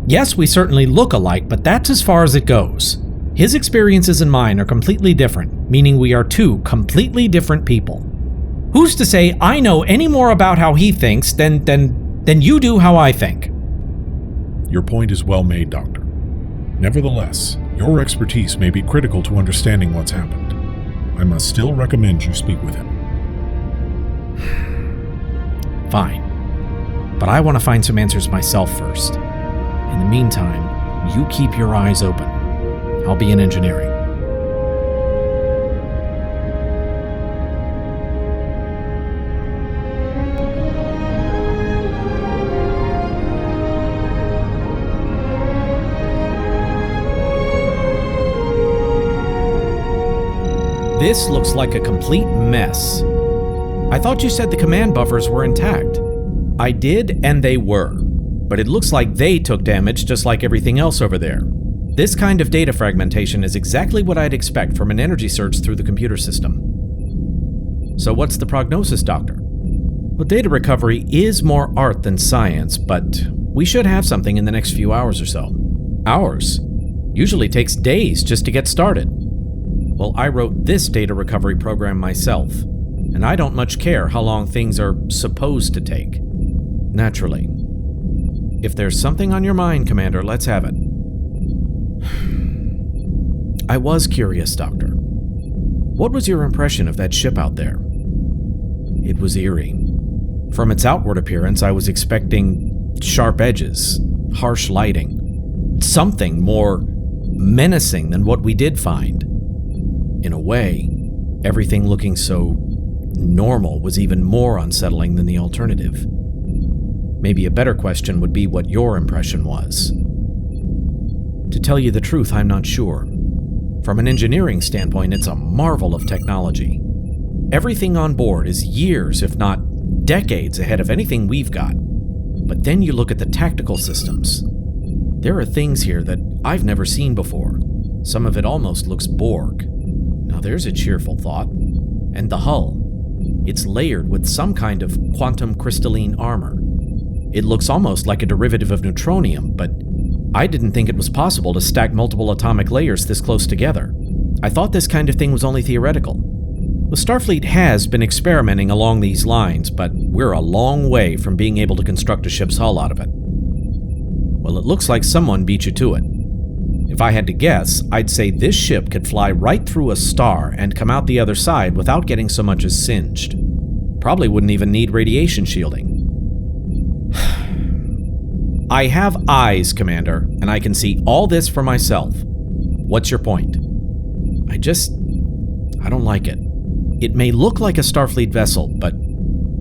Yes, we certainly look alike, but that's as far as it goes. His experiences and mine are completely different, meaning we are two completely different people. Who's to say I know any more about how he thinks than you do how I think? Your point is well made, Doctor. Nevertheless, your expertise may be critical to understanding what's happened. I must still recommend you speak with him. Fine. But I want to find some answers myself first. In the meantime, you keep your eyes open. I'll be in engineering. This looks like a complete mess. I thought you said the command buffers were intact. I did, and they were. But it looks like they took damage just like everything else over there. This kind of data fragmentation is exactly what I'd expect from an energy surge through the computer system. So what's the prognosis, Doctor? Well, data recovery is more art than science, but we should have something in the next few hours or so. Hours? Usually takes days just to get started. Well, I wrote this data recovery program myself, and I don't much care how long things are supposed to take. Naturally. If there's something on your mind, Commander, let's have it. I was curious, Doctor. What was your impression of that ship out there? It was eerie. From its outward appearance, I was expecting sharp edges, harsh lighting, something more menacing than what we did find. In a way, everything looking so normal was even more unsettling than the alternative. Maybe a better question would be what your impression was. To tell you the truth, I'm not sure. From an engineering standpoint, it's a marvel of technology. Everything on board is years, if not decades, ahead of anything we've got. But then you look at the tactical systems. There are things here that I've never seen before. Some of it almost looks Borg. Now there's a cheerful thought. And the hull. It's layered with some kind of quantum crystalline armor. It looks almost like a derivative of neutronium, but I didn't think it was possible to stack multiple atomic layers this close together. I thought this kind of thing was only theoretical. Well, Starfleet has been experimenting along these lines, but we're a long way from being able to construct a ship's hull out of it. Well, it looks like someone beat you to it. If I had to guess, I'd say this ship could fly right through a star and come out the other side without getting so much as singed. Probably wouldn't even need radiation shielding. I have eyes, Commander, and I can see all this for myself. What's your point? I don't like it. It may look like a Starfleet vessel, but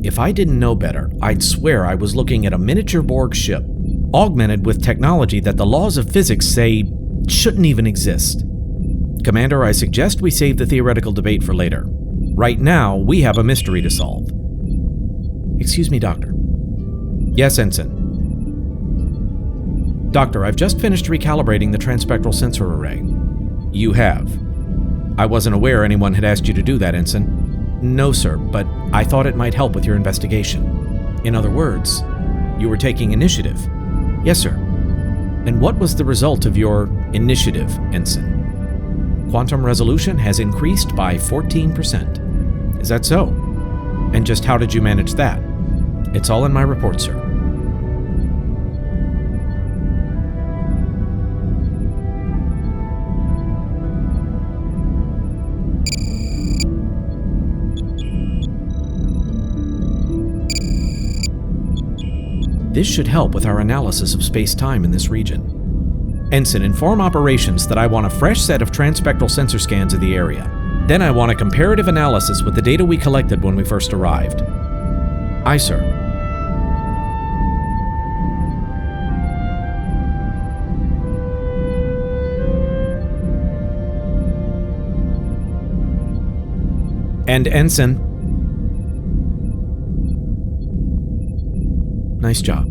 if I didn't know better, I'd swear I was looking at a miniature Borg ship, augmented with technology that the laws of physics say shouldn't even exist. Commander, I suggest we save the theoretical debate for later. Right now, we have a mystery to solve. Excuse me, Doctor. Yes, Ensign. Doctor, I've just finished recalibrating the transpectral sensor array. You have. I wasn't aware anyone had asked you to do that, Ensign. No, sir, but I thought it might help with your investigation. In other words, you were taking initiative. Yes, sir. And what was the result of your initiative, Ensign? Quantum resolution has increased by 14%. Is that so? And just how did you manage that? It's all in my report, sir. This should help with our analysis of space-time in this region. Ensign, inform operations that I want a fresh set of transpectral sensor scans of the area. Then I want a comparative analysis with the data we collected when we first arrived. Aye, sir. And Ensign, nice job.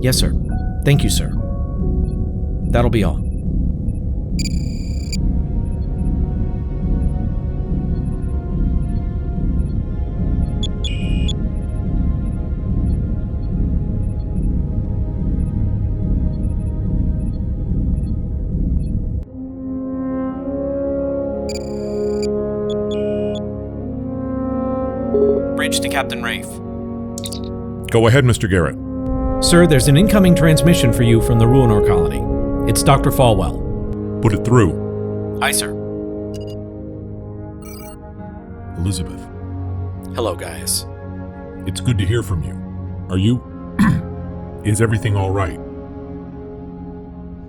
Yes, sir. Thank you, sir. That'll be all. Bridge to Captain Reyf. Go ahead, Mr. Garrett. Sir, there's an incoming transmission for you from the Ruinore Colony. It's Dr. Falwell. Put it through. Aye, sir. Elizabeth, Hello, guys. it's good to hear from you. Are you... Is everything all right?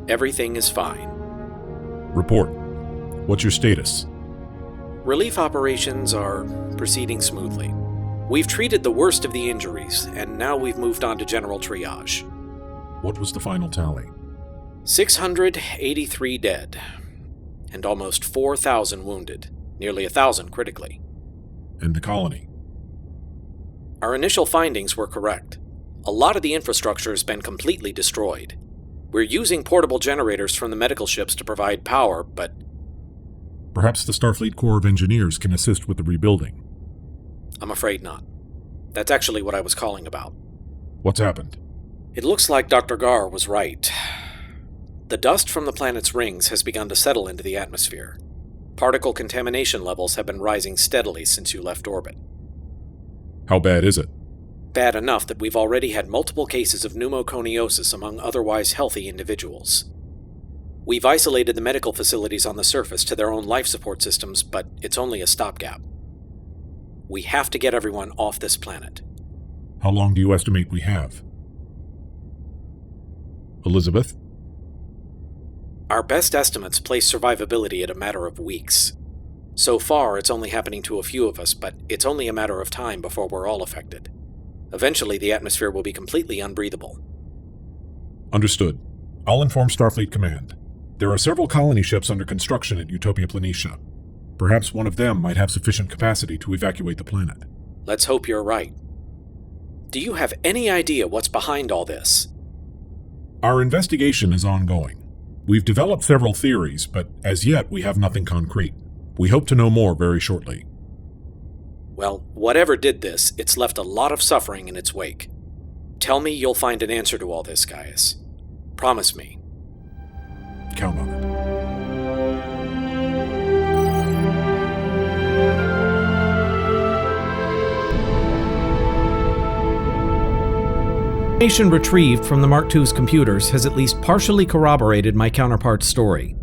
Everything is fine. Report. What's your status? Relief operations are proceeding smoothly. We've treated the worst of the injuries, and now we've moved on to general triage. What was the final tally? 683 dead, and almost 4,000 wounded. nearly 1,000 critically. And the colony. Our initial findings were correct. A lot of the infrastructure has been completely destroyed. We're using portable generators from the medical ships to provide power, but... Perhaps the Starfleet Corps of Engineers can assist with the rebuilding. I'm afraid not. That's actually what I was calling about. What's happened? It looks like Dr. Garr was right. The dust from the planet's rings has begun to settle into the atmosphere. Particle contamination levels have been rising steadily since you left orbit. How bad is it? Bad enough that we've already had multiple cases of pneumoconiosis among otherwise healthy individuals. We've isolated the medical facilities on the surface to their own life support systems, but it's only a stopgap. We have to get everyone off this planet. How long do you estimate we have? Elizabeth? Our best estimates place survivability at a matter of weeks. So far, it's only happening to a few of us, but it's only a matter of time before we're all affected. Eventually, the atmosphere will be completely unbreathable. Understood. I'll inform Starfleet Command. There are several colony ships under construction at Utopia Planitia. Perhaps one of them might have sufficient capacity to evacuate the planet. Let's hope you're right. Do you have any idea what's behind all this? Our investigation is ongoing. We've developed several theories, but as yet we have nothing concrete. We hope to know more very shortly. Well, whatever did this, it's left a lot of suffering in its wake. Tell me you'll find an answer to all this, Gaius. Promise me. Count on it. Information retrieved from the Mark II's computers has at least partially corroborated my counterpart's story.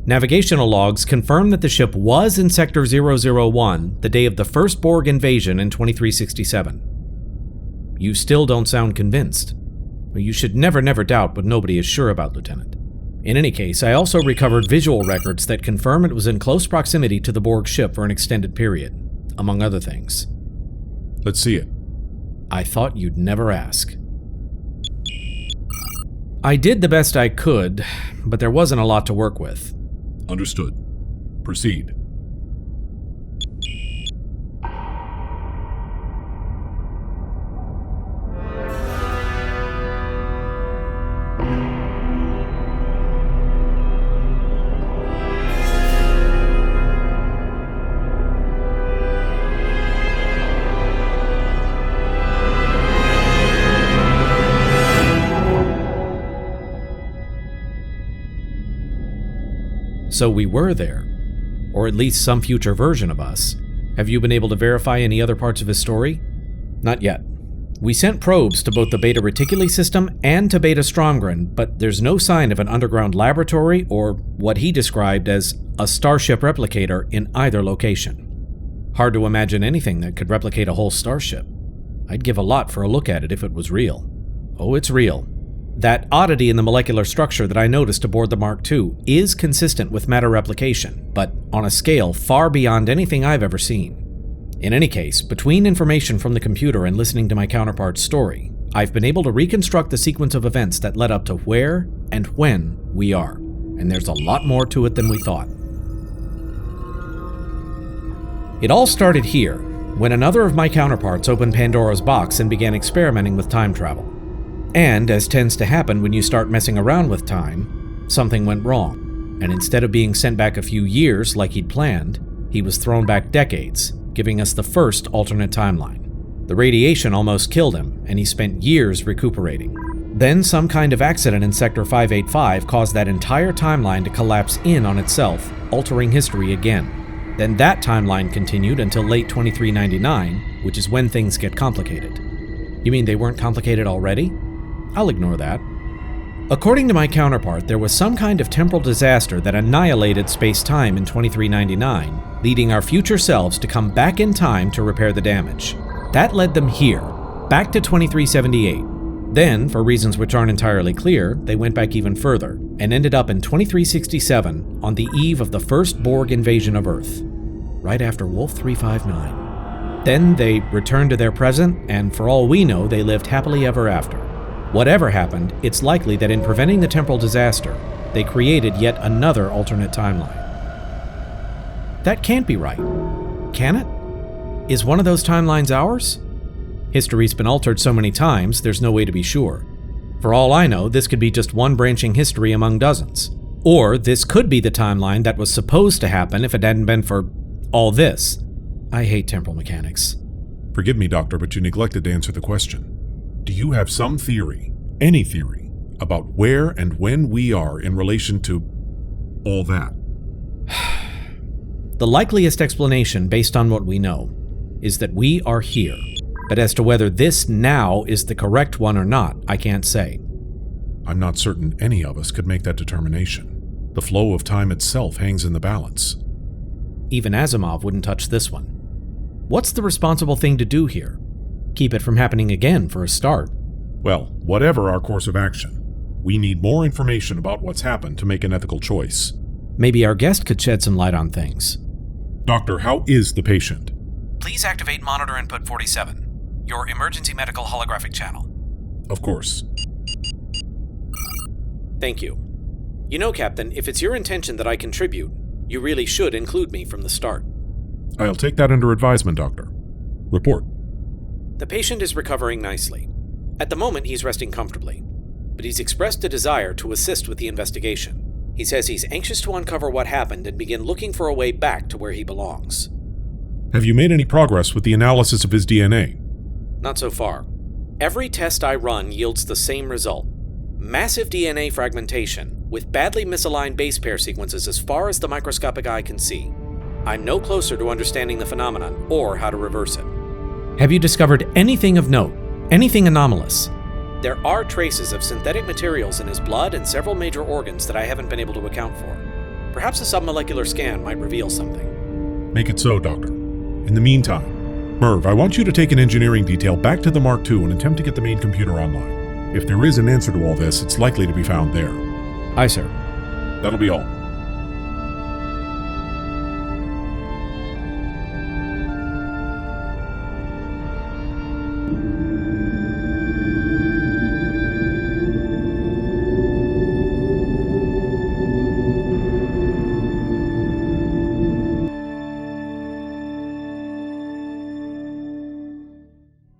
Navigational logs confirm that the ship was in Sector 001 the day of the first Borg invasion in 2367. You still don't sound convinced. You should never doubt what nobody is sure about, Lieutenant. In any case, I also recovered visual records that confirm it was in close proximity to the Borg ship for an extended period, among other things. Let's see it. I thought you'd never ask. I did the best I could, but there wasn't a lot to work with. Understood. Proceed. So we were there, or at least some future version of us. Have you been able to verify any other parts of his story? Not yet. We sent probes to both the Beta Reticuli system and to Beta Stromgren, but there's no sign of an underground laboratory or what he described as a starship replicator in either location. Hard to imagine anything that could replicate a whole starship. I'd give a lot for a look at it if it was real. Oh, it's real. That oddity in the molecular structure that I noticed aboard the Mark II is consistent with matter replication, but on a scale far beyond anything I've ever seen. In any case, between information from the computer and listening to my counterpart's story, I've been able to reconstruct the sequence of events that led up to where and when we are, and there's a lot more to it than we thought. It all started here, when another of my counterparts opened Pandora's box and began experimenting with time travel. And, as tends to happen when you start messing around with time, something went wrong, and instead of being sent back a few years like he'd planned, he was thrown back decades, giving us the first alternate timeline. The radiation almost killed him, and he spent years recuperating. Then some kind of accident in Sector 585 caused that entire timeline to collapse in on itself, altering history again. Then that timeline continued until late 2399, which is when things get complicated. You mean they weren't complicated already? I'll ignore that. According to my counterpart, there was some kind of temporal disaster that annihilated space-time in 2399, leading our future selves to come back in time to repair the damage. That led them here, back to 2378. Then, for reasons which aren't entirely clear, they went back even further, and ended up in 2367 on the eve of the first Borg invasion of Earth, right after Wolf 359. Then they returned to their present, and for all we know, they lived happily ever after. Whatever happened, it's likely that in preventing the temporal disaster, they created yet another alternate timeline. That can't be right. Can it? Is one of those timelines ours? History's been altered so many times, there's no way to be sure. For all I know, this could be just one branching history among dozens. Or this could be the timeline that was supposed to happen if it hadn't been for all this. I hate temporal mechanics. Forgive me, Doctor, but you neglected to answer the question. Do you have some theory, any theory, about where and when we are in relation to all that? The likeliest explanation, based on what we know, is that we are here. But as to whether this now is the correct one or not, I can't say. I'm not certain any of us could make that determination. The flow of time itself hangs in the balance. Even Asimov wouldn't touch this one. What's the responsible thing to do here? Keep it from happening again, for a start. Well, whatever our course of action, we need more information about what's happened to make an ethical choice. Maybe our guest could shed some light on things. Doctor, how is the patient? Please activate monitor input 47, your emergency medical holographic channel. Of course. Thank you. You know, Captain, if it's your intention that I contribute, you really should include me from the start. I'll take that under advisement, Doctor. Report. The patient is recovering nicely. At the moment, he's resting comfortably, but he's expressed a desire to assist with the investigation. He says he's anxious to uncover what happened and begin looking for a way back to where he belongs. Have you made any progress with the analysis of his DNA? Not so far. Every test I run yields the same result. Massive DNA fragmentation, with badly misaligned base pair sequences as far as the microscopic eye can see. I'm no closer to understanding the phenomenon or how to reverse it. Have you discovered anything of note? Anything anomalous? There are traces of synthetic materials in his blood and several major organs that I haven't been able to account for. Perhaps a submolecular scan might reveal something. Make it so, Doctor. In the meantime, Merv, I want you to take an engineering detail back to the Mark II and attempt to get the main computer online. If there is an answer to all this, it's likely to be found there. Aye, sir. That'll be all.